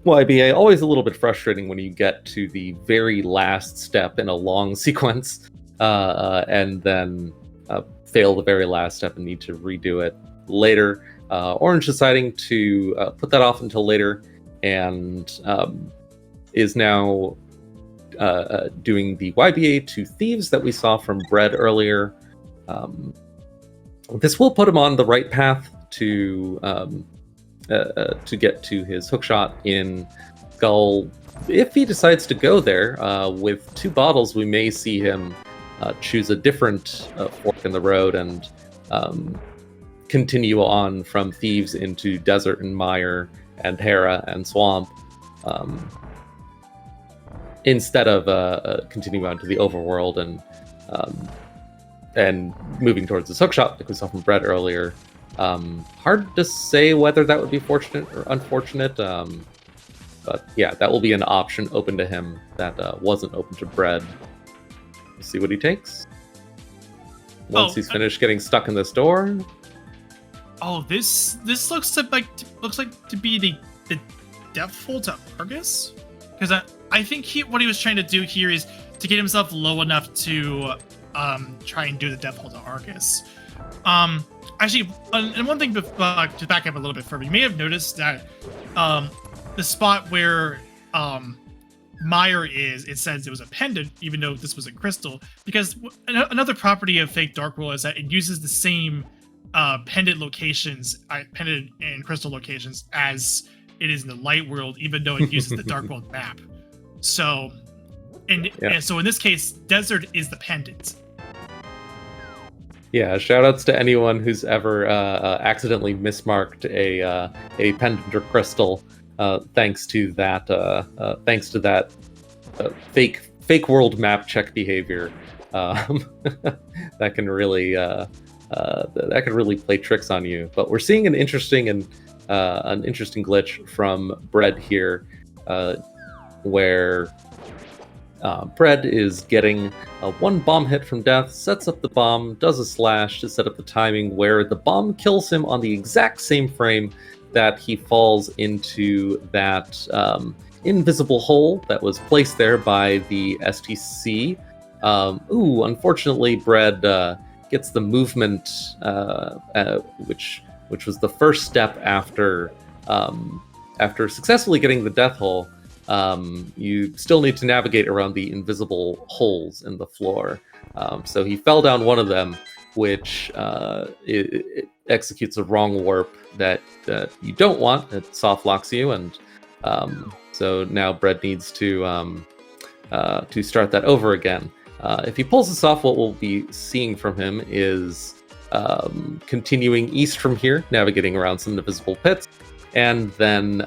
YBA, always a little bit frustrating when you get to the very last step in a long sequence, and then fail the very last step and need to redo it later. Orange deciding to put that off until later, and is now doing the YBA to Thieves that we saw from Bread earlier. This will put him on the right path to get to his hookshot in Gull. If he decides to go there, with 2 bottles, we may see him choose a different fork in the road and continue on from Thieves into Desert and Mire and Hera and Swamp, instead of continuing on to the Overworld and moving towards this hookshot like we saw from Bread earlier. Hard to say whether that would be fortunate or unfortunate, but yeah, that will be an option open to him that wasn't open to Bread. We'll see what he takes once he's finished getting stuck in this door. Oh, this looks like to be the Death Hold to Argus, because I think what he was trying to do here is to get himself low enough to try and do the Death Hold to Argus. Actually, and one thing to back up a little bit further, you may have noticed that the spot where Mire is, it says it was a pendant, even though this was a crystal, because another property of Fake Dark World is that it uses the same pendant locations, pendant and crystal locations as it is in the Light World, even though it uses the Dark World map. So, and so in this case, Desert is the pendant. Yeah, shoutouts to anyone who's ever accidentally mismarked a pendant or crystal, thanks to that fake world map check behavior. That can really play tricks on you. But we're seeing an interesting glitch from Bread here, where Bread is getting one bomb hit from death, sets up the bomb, does a slash to set up the timing where the bomb kills him on the exact same frame that he falls into that invisible hole that was placed there by the STC. Unfortunately, Bread gets the movement, which was the first step after successfully getting the death hole. You still need to navigate around the invisible holes in the floor. So he fell down one of them, which it executes a wrong warp that you don't want. It soft locks you, and so now Bread needs to start that over again. If he pulls this off, what we'll be seeing from him is continuing east from here, navigating around some invisible pits, and then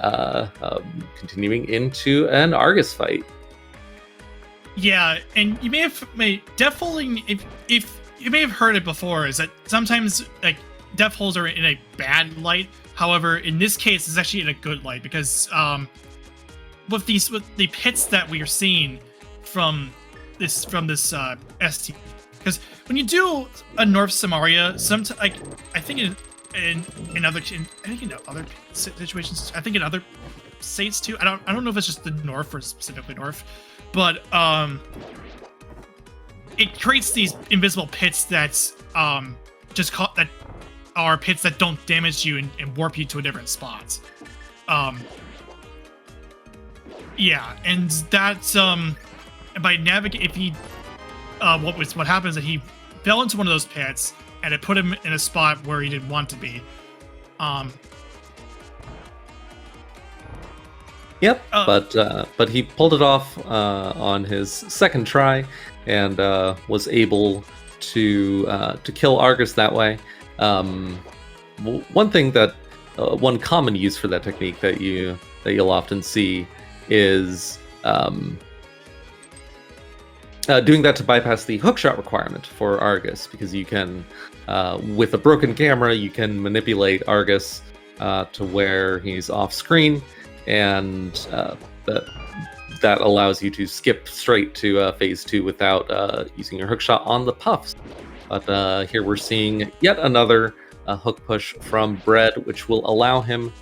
continuing into an Argus fight. Yeah, and you may have death holding. If you may have heard it before, is that sometimes like death holes are in a bad light. However, in this case, it's actually in a good light because with the pits that we are seeing from this ST, because when you do a North Samaria, sometimes I think in other situations, I think in other states too. I don't know if it's just the North or specifically North, but it creates these invisible pits that that are pits that don't damage you and warp you to a different spot. Yeah, and that's by navigate. If he what happens is that he fell into one of those pits and it put him in a spot where he didn't want to be. Yep, but he pulled it off on his second try and was able to kill Argus that way. One thing that one common use for that technique that you'll often see is doing that to bypass the hookshot requirement for Argus, because you can, with a broken camera, you can manipulate Argus to where he's off screen, and that allows you to skip straight to phase 2 without using your hookshot on the puffs. But here we're seeing yet another hook push from Bread, which will allow him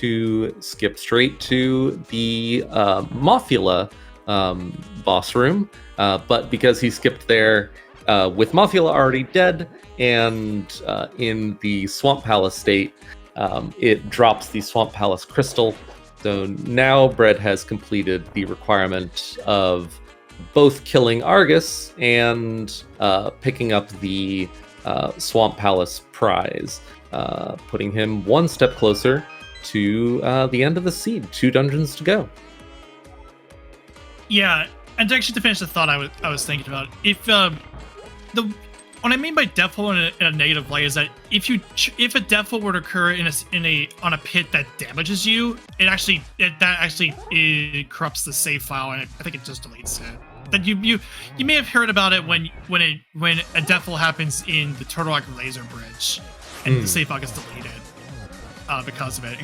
to skip straight to the Mothula boss room. But because he skipped there with Mothula already dead and in the Swamp Palace state, it drops the Swamp Palace crystal. So now Bread has completed the requirement of both killing Argus and picking up the Swamp Palace prize, putting him one step closer to the end of the seed. 2 dungeons to go. Yeah, and actually to finish the thought I was thinking about, if what I mean by death hole in a negative light is that if a death hole were to occur on a pit that damages you, it corrupts the save file, and I think it just deletes it. That you may have heard about it when a death hole happens in the Turtle Rock Laser Bridge, and the save file gets deleted because of it.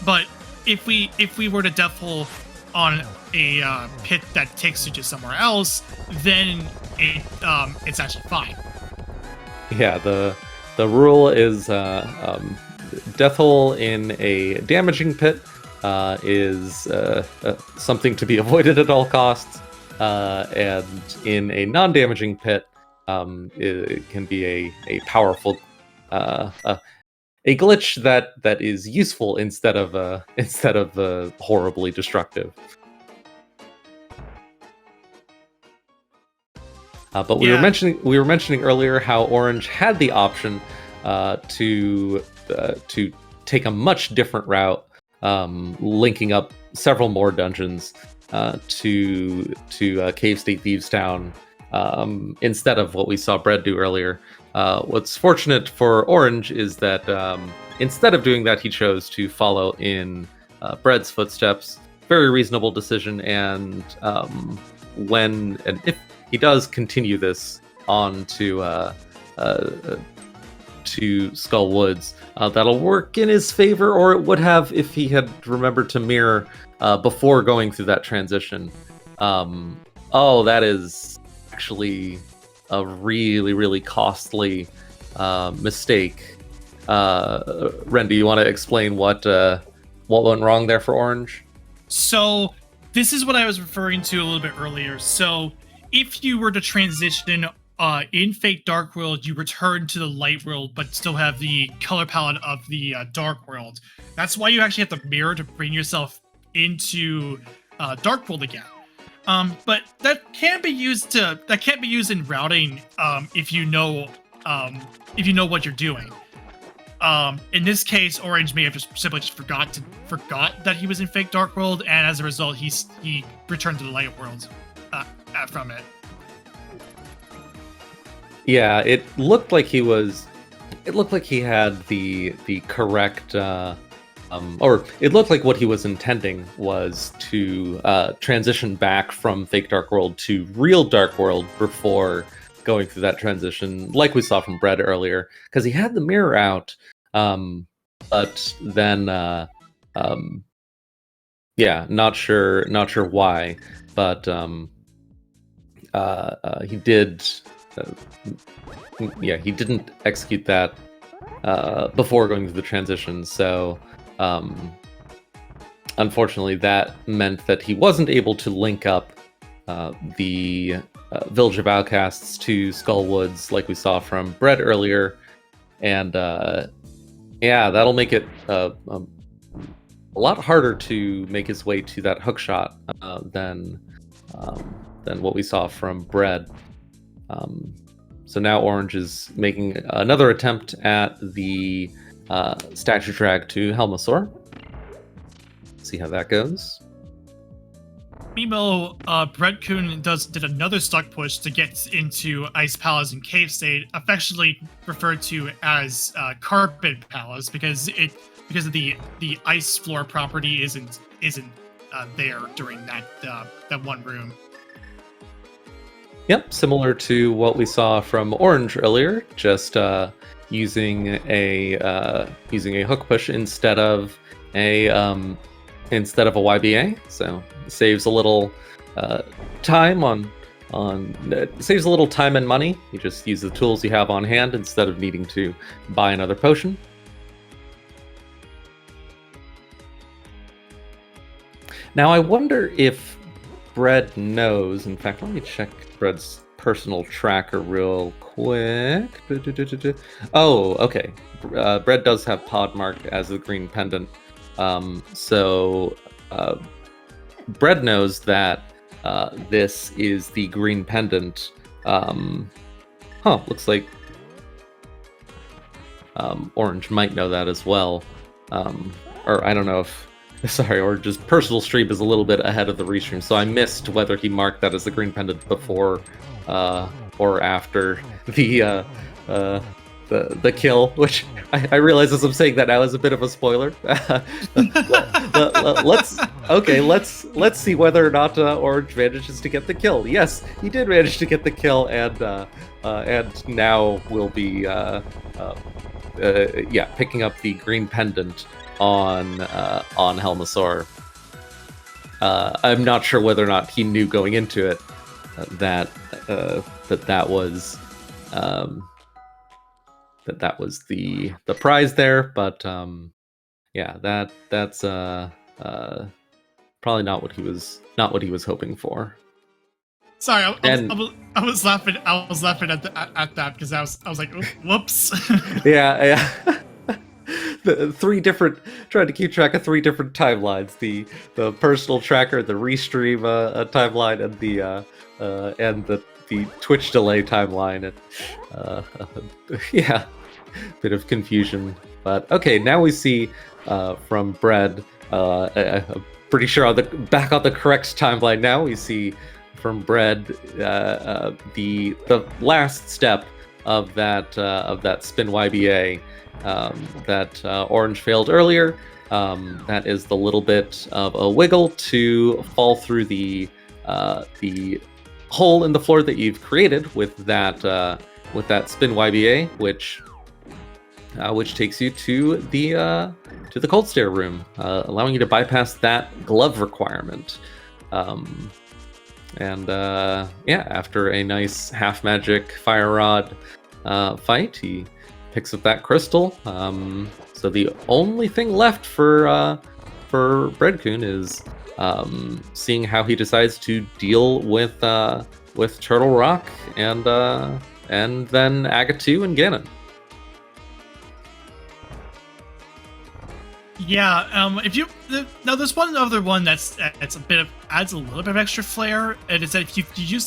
But if we were to death hole on a pit that takes you to somewhere else, then it's actually fine. Yeah, the rule is death hole in a damaging pit is something to be avoided at all costs, and in a non-damaging pit, it can be a powerful a glitch that is useful instead of horribly destructive. But we were mentioning earlier how Orange had the option to take a much different route, linking up several more dungeons to Cave State Thieves Town, instead of what we saw Bread do earlier. What's fortunate for Orange is that instead of doing that, he chose to follow in Bread's footsteps. Very reasonable decision, and if he does continue this on to Skull Woods, that'll work in his favor, or it would have if he had remembered to mirror before going through that transition. Oh, that is actually a really, really costly mistake. Ren, do you want to explain what went wrong there for Orange? So this is what I was referring to a little bit earlier. So if you were to transition in Fake Dark World, you return to the Light World, but still have the color palette of the Dark World. That's why you actually have to mirror to bring yourself into Dark World again. But that can't be used in routing if you know what you're doing. In this case, Orange may have simply forgot that he was in Fake Dark World, and as a result, he returned to the Light World from it. Yeah, it looked like he was. It looked like he had the correct, or it looked like what he was intending was to transition back from Fake Dark World to real Dark World before going through that transition, like we saw from Bread earlier, because he had the mirror out, but then, yeah, not sure why, but he did. Yeah, he didn't execute that before going through the transition, so unfortunately that meant that he wasn't able to link up the Village of Outcasts to Skull Woods like we saw from Bread earlier, and yeah, that'll make it a lot harder to make his way to that hookshot than what we saw from Bread. So now Orange is making another attempt at the statue drag to Helmasaur. See how that goes. Meanwhile, Bread-Kun did another stuck push to get into Ice Palace and Cave State, affectionately referred to as Carpet Palace because of the ice floor property isn't there during that one room. Yep, similar to what we saw from Orange earlier, just using a hook push instead of a YBA, so it saves a little time saves a little time and money. You just use the tools you have on hand instead of needing to buy another potion. Now I wonder if Bread knows. In fact, let me check Bread's personal tracker real quick. Oh, okay. Bread does have Podmark as the green pendant. So Bread knows that this is the green pendant. Looks like Orange might know that as well. Or I don't know if... Sorry, or just personal stream is a little bit ahead of the restream, so I missed whether he marked that as the green pendant before or after the kill, which I realize as I'm saying that now is a bit of a spoiler. Let's see whether or not Orange manages to get the kill. Yes, he did manage to get the kill, and now will be picking up the green pendant on Helmasaur. I'm not sure whether or not he knew going into it that was the prize there, but yeah, that's probably not what he was hoping for. Sorry, I was laughing at that because I was like, whoops. Yeah. Trying to keep track of 3 different timelines: the personal tracker, the restream timeline, and the Twitch delay timeline. And yeah, bit of confusion. But okay, now we see from Bread. I'm pretty sure back on the correct timeline now. We see from Bread the last step of that spin YBA. That Orange failed earlier. That is the little bit of a wiggle to fall through the hole in the floor that you've created with that spin YBA, which takes you to the cold stare room, allowing you to bypass that glove requirement. And yeah, after a nice half magic fire rod fight, he picks up that crystal. So the only thing left for Bread-Kun is seeing how he decides to deal with Turtle Rock and then Agatu and Ganon. Yeah, if you now there's one other one that's a bit of adds a little bit of extra flair, and it's that if you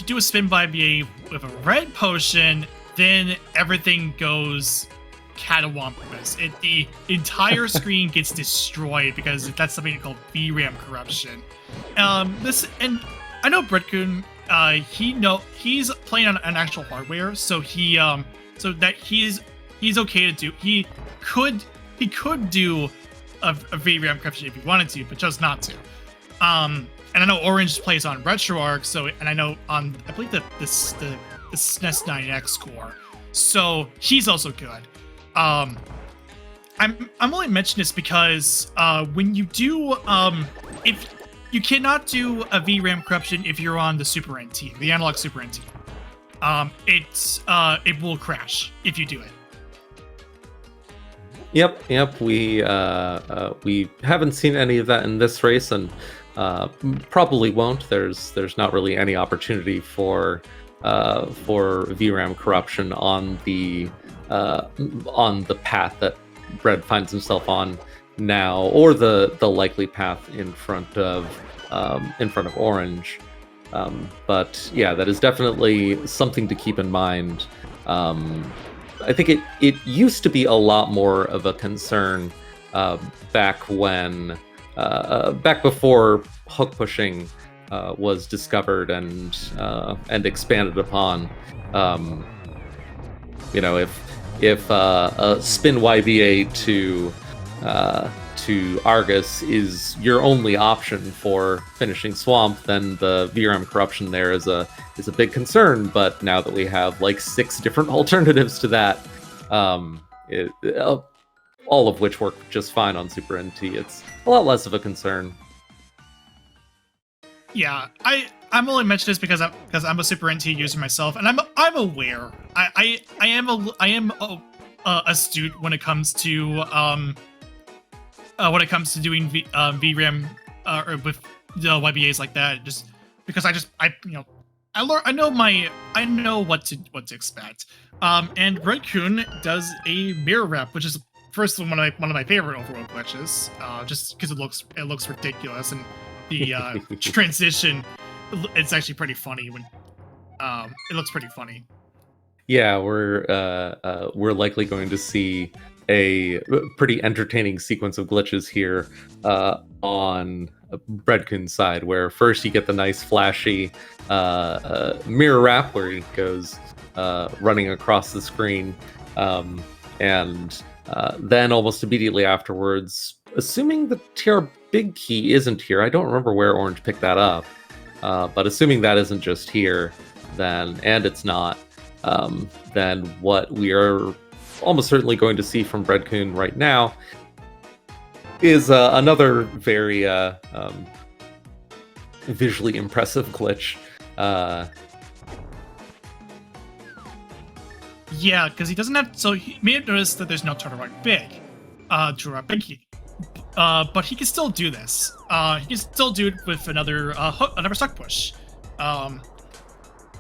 do a spin by BA with a red potion, then everything goes catawampus. The entire screen gets destroyed because that's something called VRAM corruption. This and I know Bread-Kun, he's playing on an actual hardware, so he's okay to do. He could do a VRAM corruption if he wanted to, but chose not to. And I know Orange plays on RetroArch, and I know on I believe the SNES 9X core, so he's also good. I'm only mentioning this because when you do if you cannot do a VRAM corruption if you're on the Super NT, the analog Super NT. It will crash if you do it. Yep. We haven't seen any of that in this race, and probably won't. There's not really any opportunity for VRAM corruption on the path that Bread finds himself on now, or the likely path in front of Orange. But yeah, that is definitely something to keep in mind. I think it used to be a lot more of a concern back before hook pushing was discovered and expanded upon. If a spin YBA to Argus is your only option for finishing Swamp, then the VRAM corruption there is a big concern. But now that we have like 6 different alternatives to that, all of which work just fine on Super NT, it's a lot less of a concern. Yeah, I'm only mentioning this because I'm a Super NT user myself, and I'm aware. I am astute when it comes to doing VRAM or with YBAs like that. Just because I know what to expect. And Bread-Kun does a mirror wrap, which is first one of my favorite overworld glitches. Just because it looks ridiculous, and the transition, it's actually pretty funny when it looks pretty funny. Yeah, we're likely going to see a pretty entertaining sequence of glitches here on Bread-Kun's side, where first you get the nice flashy mirror wrap where he goes running across the screen, and then almost immediately afterwards, assuming the TR big key isn't here, I don't remember where Orange picked that up, but assuming that isn't just here, and it's not, then what we are almost certainly going to see from Bread-Kun right now is another very visually impressive glitch. Yeah, because he doesn't have. So he may have noticed that there's no Turtle Rock Big, key, but he can still do this. He can still do it with another another stuck push.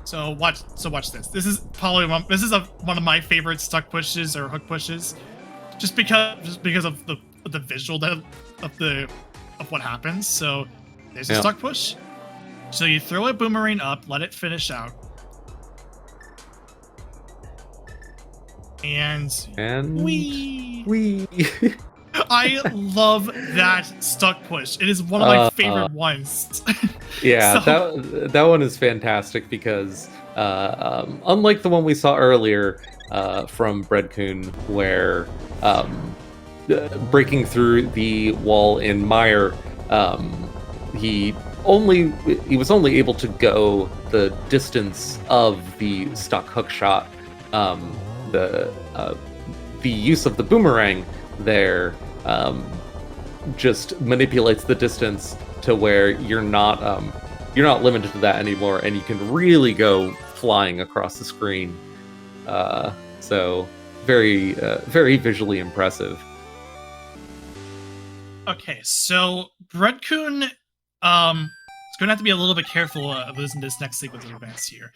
So watch this. This is probably one of my favorite stuck pushes or hook pushes, just because of the visual of what happens. So there's a stuck push. So you throw a boomerang up, let it finish out, and wee. I love that stuck push. It is one of my favorite ones. Yeah, that one is fantastic because unlike the one we saw earlier from Bread-Kun, where breaking through the wall in Mire, he was only able to go the distance of the stuck hook shot. The use of the boomerang there just manipulates the distance to where you're not you're not limited to that anymore, and you can really go flying across the screen. So very very visually impressive. Okay, so Bread-Kun, is going to have to be a little bit careful of this next sequence of events here.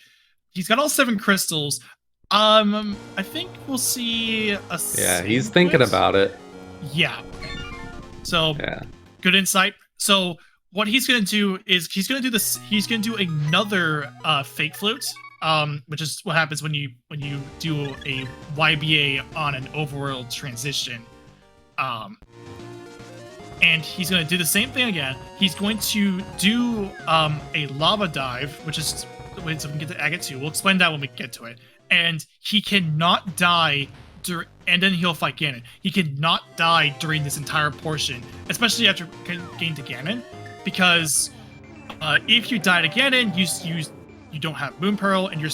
He's got all 7 crystals. I think we'll see a. Yeah, he's thinking about it. Yeah. So good insight. So what he's going to do is he's going to do this. He's going to do another fake flute. Which is what happens when you do a YBA on an overworld transition. And he's going to do the same thing again. He's going to do a lava dive, which is wait so we can get to Agate 2. We'll explain that when we get to it. And he cannot die and then he'll fight Ganon. He cannot die during this entire portion, especially after getting to Ganon, because if you die to Ganon, you don't have Moon Pearl, and you're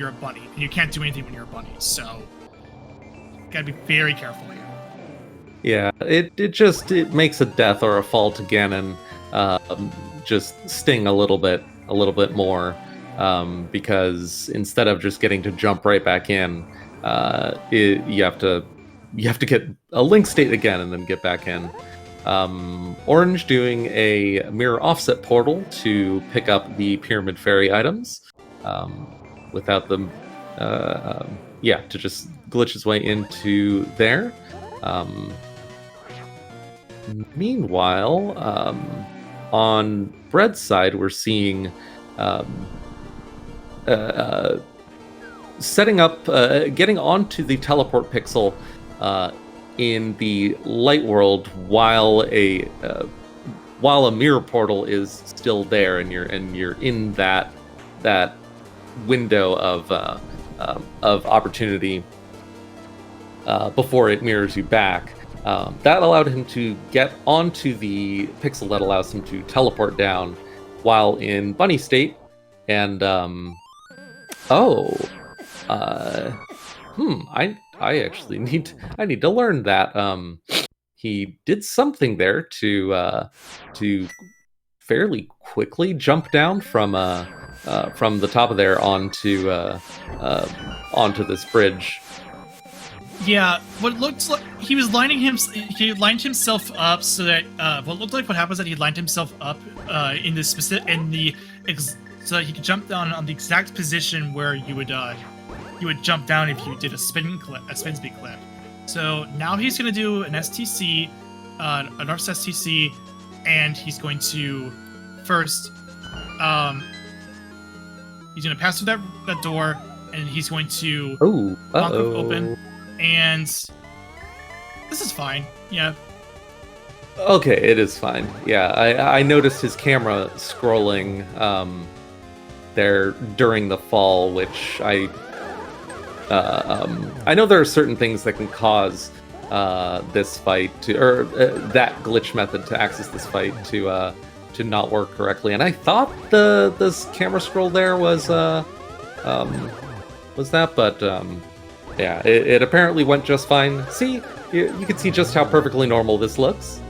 a bunny, and you can't do anything when you're a bunny. So, gotta be very careful here. Yeah, it makes a death or a fall to Ganon just sting a little bit more, because instead of just getting to jump right back in, you have to get a link state again and then get back in. Orange doing a mirror offset portal to pick up the Pyramid Fairy items without them, to just glitch his way into there. Meanwhile, on Bread's side, we're seeing setting up, getting onto the teleport pixel in the light world while a mirror portal is still there, and you're in that window of opportunity before it mirrors you back. That allowed him to get onto the pixel that allows him to teleport down while in bunny state, and I actually need to learn that. He did something there to fairly quickly jump down from the top of there onto this bridge. Yeah, what looked like he lined himself up so that what happens is that he lined himself up in the so that he could jump down on the exact position where you would jump down if you did a spin speed clip. So now he's going to do an STC, an North STC, and he's going to first, he's going to pass through that door, and he's going to knock it open, and this is fine. Yeah. Okay, it is fine. Yeah, I noticed his camera scrolling there during the fall, which I know there are certain things that can cause this fight that glitch method to access this fight to not work correctly, and I thought this camera scroll there was that, but yeah, it apparently went just fine. See, you can see just how perfectly normal this looks.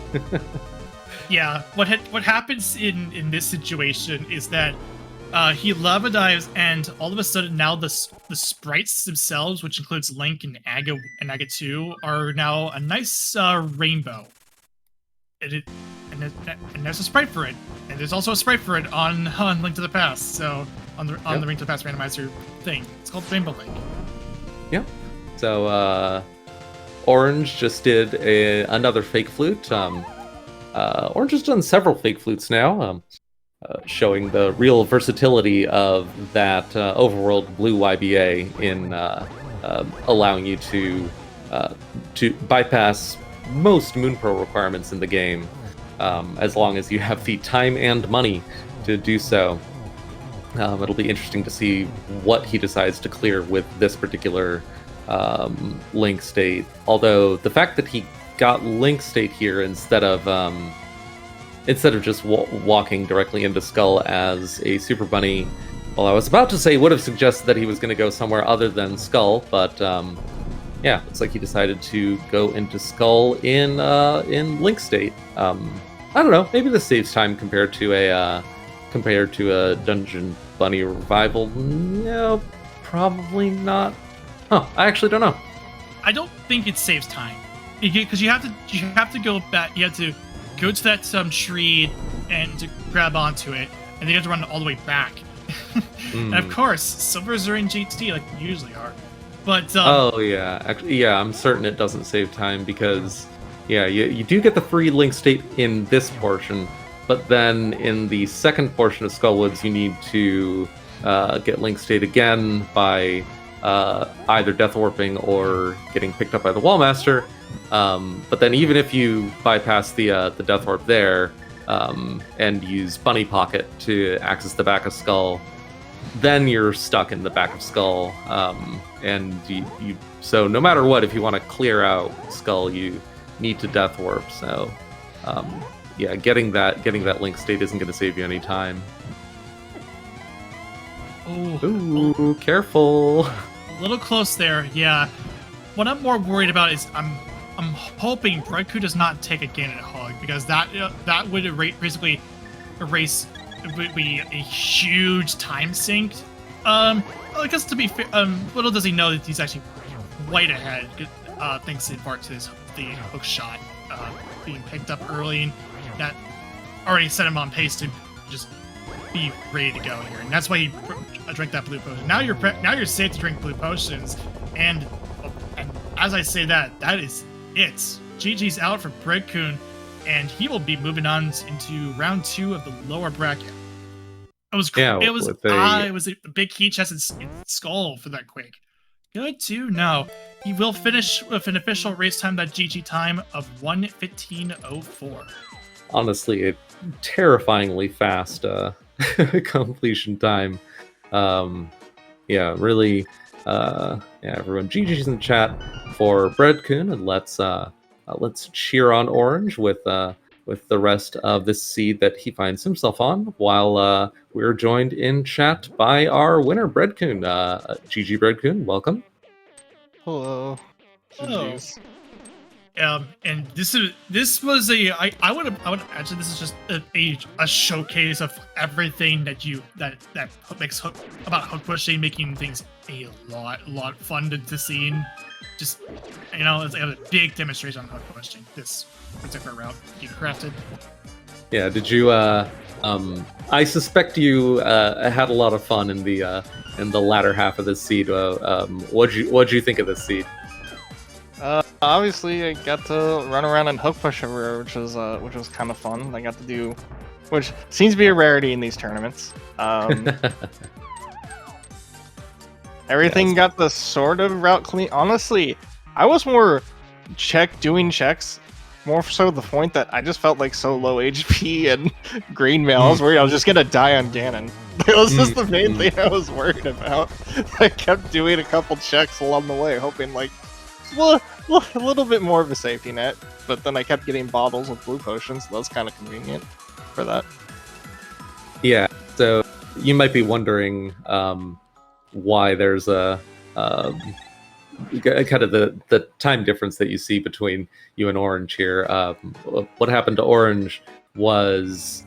Yeah, what happens in this situation is that he lava dives, and all of a sudden now the sprites themselves, which includes Link and Agate 2, are now a nice rainbow. And there's a sprite for it, and there's also a sprite for it on Link to the Past. So on the Link to the Past randomizer thing, it's called Rainbow Link. Yep. So Orange just did another fake flute. Orange has done several fake flutes now. Showing the real versatility of that overworld blue YBA in allowing you to bypass most Moon Pearl requirements in the game, as long as you have the time and money to do so. It'll be interesting to see what he decides to clear with this particular Link state. Although the fact that he got Link state here instead of just walking directly into Skull as a Super Bunny, well, I was about to say would have suggested that he was going to go somewhere other than Skull, but yeah, looks like he decided to go into Skull in Link state. I don't know, maybe this saves time compared to compared to a Dungeon Bunny revival, no, probably not. Huh, I actually don't know. I don't think it saves time because you have to go back. You have to go to that tree and to grab onto it, and then you have to run all the way back. And of course, silvers are in GT like they usually are. But oh yeah, actually, yeah, I'm certain it doesn't save time because you do get the free link state in this portion, but then in the second portion of Skullwoods, you need to get link state again by either death warping or getting picked up by the Wallmaster. But then even if you bypass the death warp there and use Bunny Pocket to access the back of Skull, then you're stuck in the back of Skull. And you so no matter what, if you want to clear out Skull, you need to death warp. So yeah, getting that link state isn't going to save you any time. Ooh, careful. A little close there, yeah. What I'm more worried about is I'm hoping Bread-Kun does not take a Ganon hug, because that would basically erase. It would be a huge time sink. I guess to be fair, little does he know that he's actually right ahead, thanks in part to the hook shot being picked up early, and that already set him on pace to just be ready to go here, and that's why he drank that blue potion. Now you're safe to drink blue potions, and as I say that is it. GG's out for Bread-Kun, and he will be moving on into round 2 of the lower bracket. It was a big key chest in Skull for that quick. Good to know. He will finish with an official race time, that GG time of 1:15:04. Honestly, a terrifyingly fast completion time. Yeah, really. Yeah, everyone, GG's in the chat for Bread-Kun, and let's cheer on Orange with the rest of this seed that he finds himself on, while we're joined in chat by our winner, Bread-Kun. GG Bread-Kun, welcome. Hello. Hello. And this was I would imagine this is just a showcase of everything that makes hook pushing, making things a lot fun to see. Just, it's a big demonstration on hook pushing. This particular route being crafted. Yeah, did you? I suspect you had a lot of fun in the latter half of this seed. What'd you think of this seed? Obviously, I got to run around and hook push everywhere, which was kind of fun. I got to do, which seems to be a rarity in these tournaments. Everything got the sort of route clean. Honestly, I was more doing checks, more so the point that I just felt like so low HP and green mail. I was worried I was just gonna die on Ganon. It was just the main thing I was worried about. I kept doing a couple checks along the way, hoping like a little bit more of a safety net, but then I kept getting bottles of blue potions, so that's kind of convenient for that. Yeah, so you might be wondering why there's a kind of the time difference that you see between you and Orange here. What happened to Orange was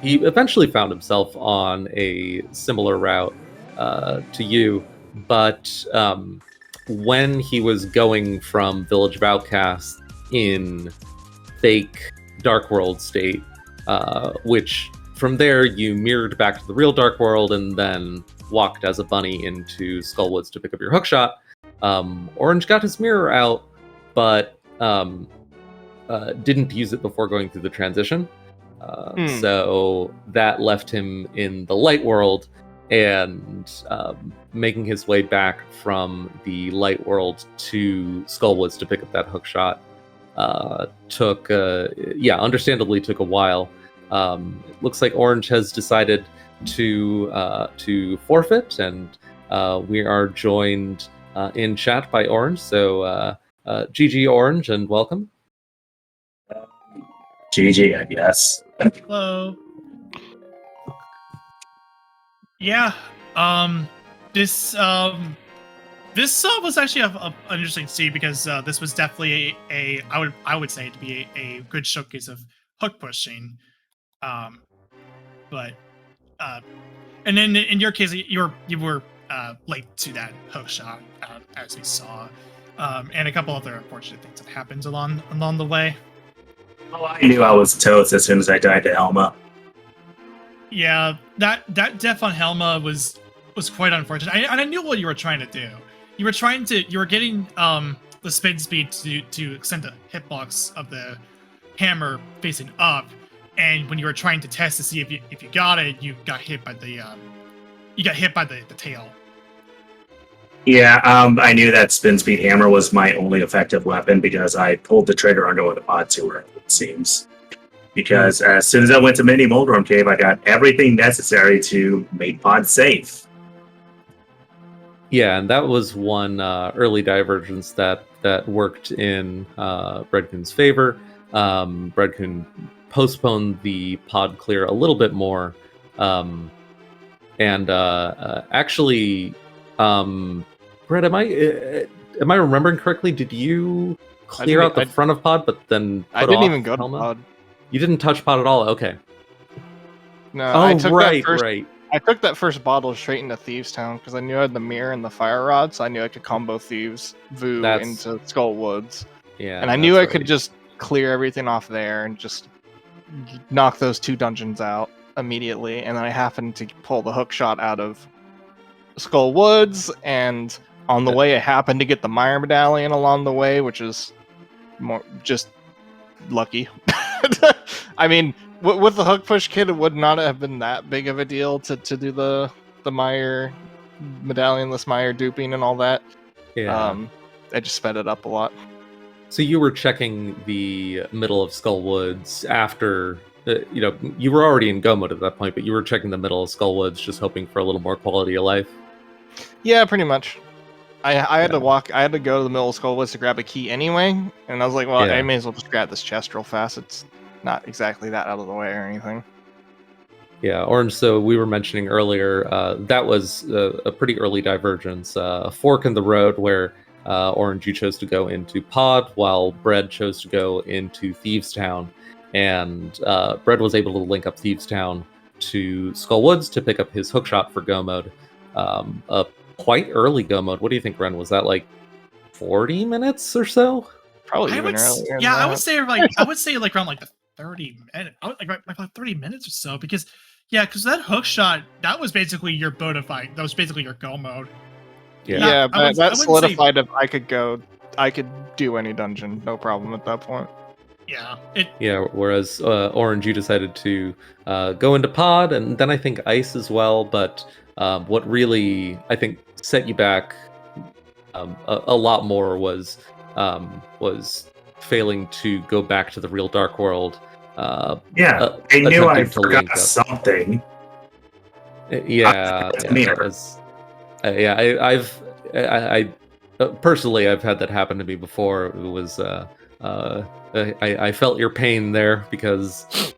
he eventually found himself on a similar route to you, but when he was going from Village of Outcasts in fake Dark World state, which from there you mirrored back to the real Dark World and then walked as a bunny into Skullwoods to pick up your hookshot. Orange got his mirror out, but didn't use it before going through the transition. So that left him in the light world, and making his way back from the light world to Skullwoods to pick up that hookshot understandably took a while. It looks like Orange has decided to forfeit, and we are joined in chat by Orange. So GG Orange, and welcome. GG, I guess. Hello. Yeah. This was actually an interesting to see, because this was definitely I would say to be a good showcase of hook pushing. but and then in your case, you were late to that hook shot, as we saw, and a couple other unfortunate things that happened along the way. Oh, I knew I was toast as soon as I died to Elma. Yeah, that death on Helma was quite unfortunate. I knew what you were trying to do. You were getting the spin speed to extend the hitbox of the hammer facing up, and when you were trying to test to see if you got it, you got hit by the tail. Yeah, I knew that spin speed hammer was my only effective weapon because I pulled the trigger under the pod sewer, it seems. Because as soon as I went to Mini Moldrum Cave, I got everything necessary to make pod safe. Yeah, and that was one early divergence that worked in Bread-Kun's favor. Bread-Kun postponed the pod clear a little bit more, and actually, Brett, am I remembering correctly? Did you clear out the front of pod, but then I didn't even go to pod. You didn't touch pod at all. Okay. No, oh, I took right. I took that first bottle straight into Thieves Town because I knew I had the mirror and the fire rod, so I knew I could combo Thieves Vu into Skull Woods. Yeah, and I knew I could just clear everything off there and just knock those 2 dungeons out immediately. And then I happened to pull the hook shot out of Skull Woods, and on the way I happened to get the Meyer medallion along the way, which is more just lucky. I mean, with the hook push kit, it would not have been that big of a deal to do the Meyer medallionless Meyer duping and all that. Yeah. I just sped it up a lot. So you were checking the middle of Skull Woods after, you were already in go mode at that point, but you were checking the middle of Skull Woods, just hoping for a little more quality of life. Yeah, pretty much. I had to go to the middle of Skull Woods to grab a key anyway, and I was like, well, I may as well just grab this chest real fast. It's not exactly that out of the way or anything. Yeah, Orange, so we were mentioning earlier, that was a pretty early divergence, a fork in the road where Orange, you chose to go into pod, while Bread chose to go into Thieves Town, and Bread was able to link up Thieves Town to Skull Woods to pick up his hookshot for go mode. A quite early go mode. What do you think, Ren? Was that like 40 minutes or so? Probably even earlier. Yeah, I would say around like the 30 minutes, like 30 minutes or so, because that hook shot, that was basically your bona fide. That was basically your go mode. Yeah, that solidified if I could do any dungeon, no problem at that point. Yeah. Whereas Orange, you decided to go into pod, and then I think Ice as well. But what really, I think, set you back a lot more was failing to go back to the real Dark World. I knew I forgot something. I've personally, I've had that happen to me before. It was I felt your pain there because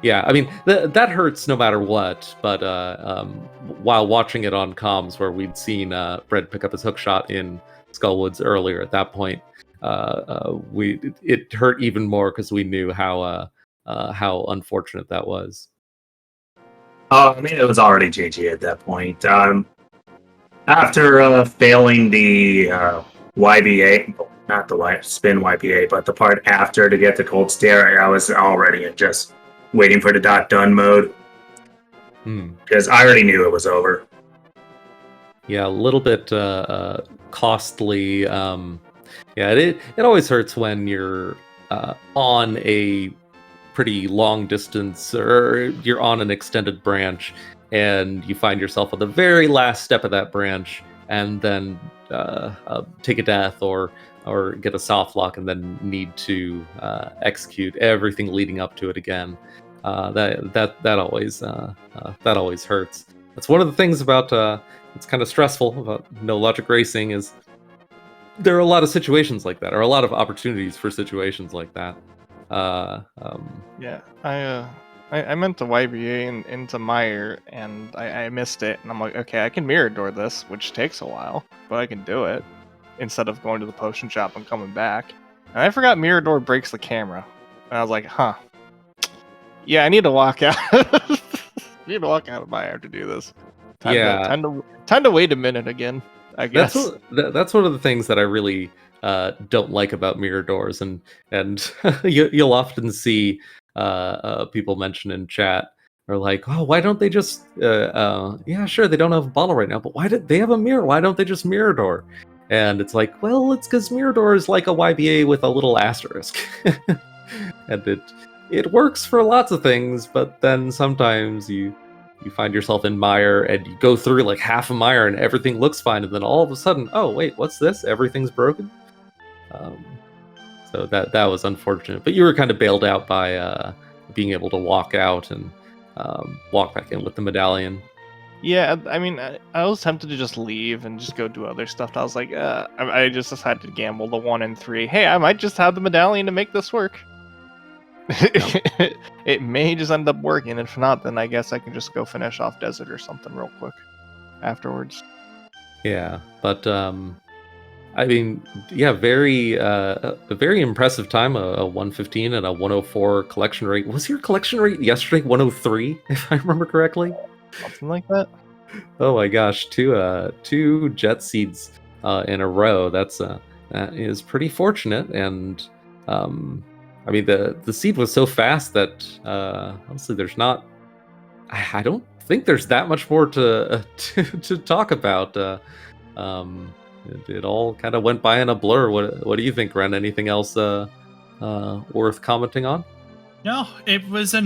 I mean that hurts no matter what. But while watching it on comms, where we'd seen Bread pick up his hookshot in Skullwoods earlier, at that point, it hurt even more because we knew how unfortunate that was. I mean, it was already GG at that point. After failing the YBA, not the spin YBA, but the part after to get the cold stare, I was already just waiting for the done mode. Because I already knew it was over. Yeah, a little bit costly. It always hurts when you're on a pretty long distance, or you're on an extended branch, and you find yourself at the very last step of that branch, and then take a death or get a soft lock, and then need to execute everything leading up to it again. That always hurts. That's one of the things about it's kind of stressful about no logic racing, is there are a lot of situations like that, or a lot of opportunities for situations like that. I meant to YBA into Meyer, and I missed it, and I'm like, okay, I can mirror door this, which takes a while, but I can do it, instead of going to the potion shop and coming back. And I forgot mirror door breaks the camera, and I was like, Yeah, I need to walk out. I need to walk out of my air to do this. Time to wait a minute again, I guess. That's one of the things that I really don't like about mirror doors, and you'll often see people mention in chat are like, oh, why don't they just yeah, sure, they don't have a bottle right now, but why did they have a mirror? Why don't they just mirror door? And it's like, well, it's because mirror door is like a YBA with a little asterisk. And it works for lots of things, but then sometimes you find yourself in mire and you go through like half a mire and everything looks fine, and then all of a sudden, oh wait, what's this? Everything's broken. So that was unfortunate, but you were kind of bailed out by being able to walk out and walk back in with the medallion. Yeah, I mean, I was tempted to just leave and just go do other stuff. I was like, I just decided to gamble the 1 and 3. Hey, I might just have the medallion to make this work. It may just end up working. If not, then I guess I can just go finish off Desert or something real quick afterwards. Yeah, but I mean, yeah, a very impressive time. A 115 and a 104 collection rate. Was your collection rate yesterday 103, if I remember correctly? Something like that. Oh my gosh, two jet seeds in a row. That is pretty fortunate, and I mean the seed was so fast that honestly, there's not. I don't think there's that much more to talk about. It all kind of went by in a blur. What do you think, Ren? Anything else worth commenting on? No, it was a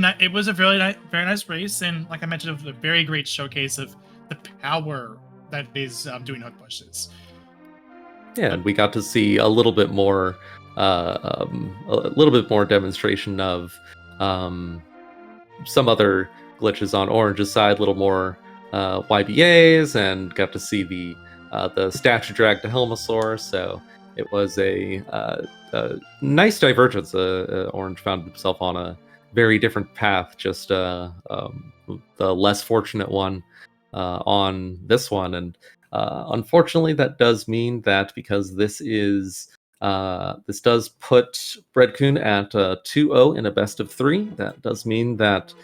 very nice race, and like I mentioned, it was a very great showcase of the power that is doing hook pushes. Yeah, and we got to see a little bit more demonstration of some other glitches on Orange's side, a little more YBAs, and got to see the statue drag to Helmosaur. So it was a nice divergence. Orange found himself on a very different path, just the less fortunate one on this one. And unfortunately, that does mean that because this does put Bread-Kun at 2-0 in a best of 3, that does mean that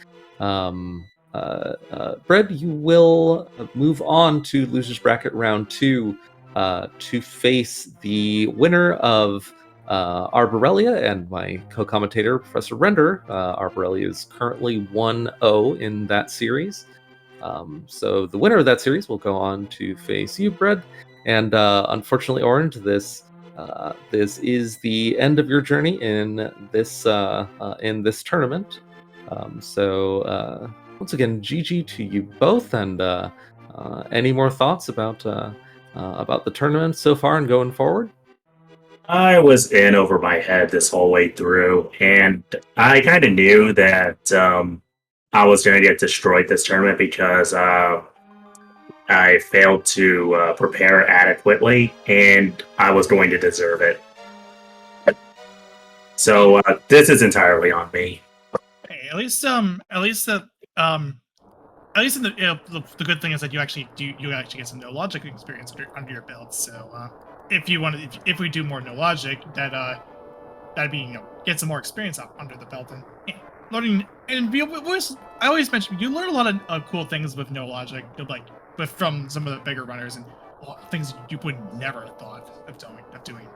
Bread, you will move on to Losers Bracket Round 2 to face the winner of Arborelia and my co-commentator, Professor Render. Arborelia is currently 1-0 in that series. So the winner of that series will go on to face you, Bread. And unfortunately, Orange, this is the end of your journey in this tournament. So once again, GG to you both. And any more thoughts about the tournament so far and going forward? I was in over my head this whole way through, and I kind of knew that I was going to get destroyed this tournament because I failed to prepare adequately, and I was going to deserve it. So this is entirely on me. Hey, at least in the good thing is that you actually get some no logic experience under your belt. So if we do more no logic, that'd be get some more experience under the belt and learning. And I always mention you learn a lot of cool things with no logic, from some of the bigger runners and things you would never have thought of doing.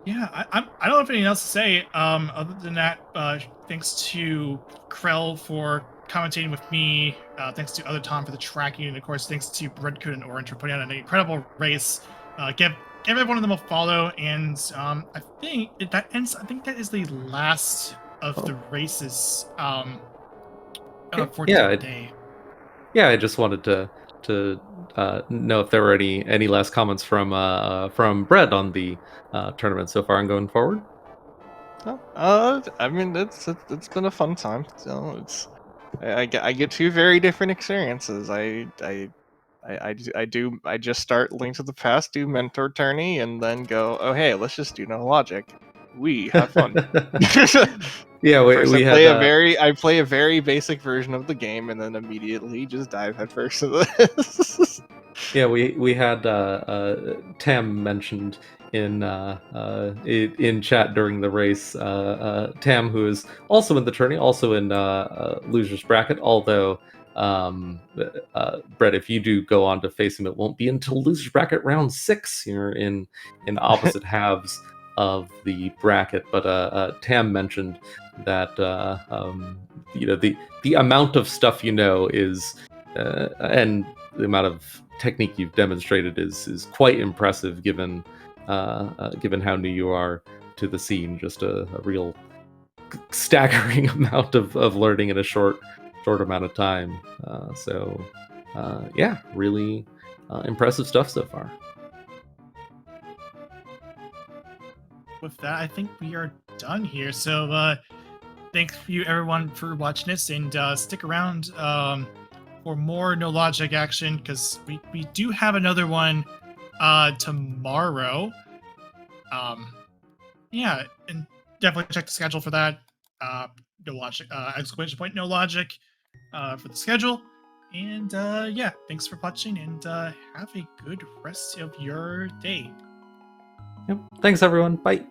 Yeah, I don't have anything else to say. Other than that, thanks to Krell for commentating with me. Thanks to Other Tom for the tracking, and of course, thanks to Bread-Kun and Orange for putting on an incredible race. Give every one of them a follow, and I think that ends. I think that is the last of the races. For today. Yeah, I just wanted to know if there were any last comments from Bread on the tournament so far and going forward. I mean, it's been a fun time. So I get two very different experiences. I just start Link to the Past, do Mentor Tourney, and then go, oh hey, let's just do no logic. We have fun. Yeah, I play a very basic version of the game, and then immediately just dive headfirst into this. Yeah, we had Tam mentioned in chat during the race. Tam, who is also in the tourney, also in losers bracket. Although, Brett, if you do go on to face him, it won't be until losers bracket round 6. You're in opposite halves of the bracket. But Tam mentioned that the amount of stuff you know is and the amount of technique you've demonstrated is quite impressive given how new you are to the scene. Just a real staggering amount of learning in a short amount of time. Yeah, really impressive stuff so far. With that, I think we are done here. So thank you everyone for watching this, and stick around for more No Logic action, because we do have another one tomorrow. Yeah, and definitely check the schedule for that. No Logic, exclamation point, No Logic for the schedule. And yeah, thanks for watching, and have a good rest of your day. Yep. Thanks, everyone. Bye.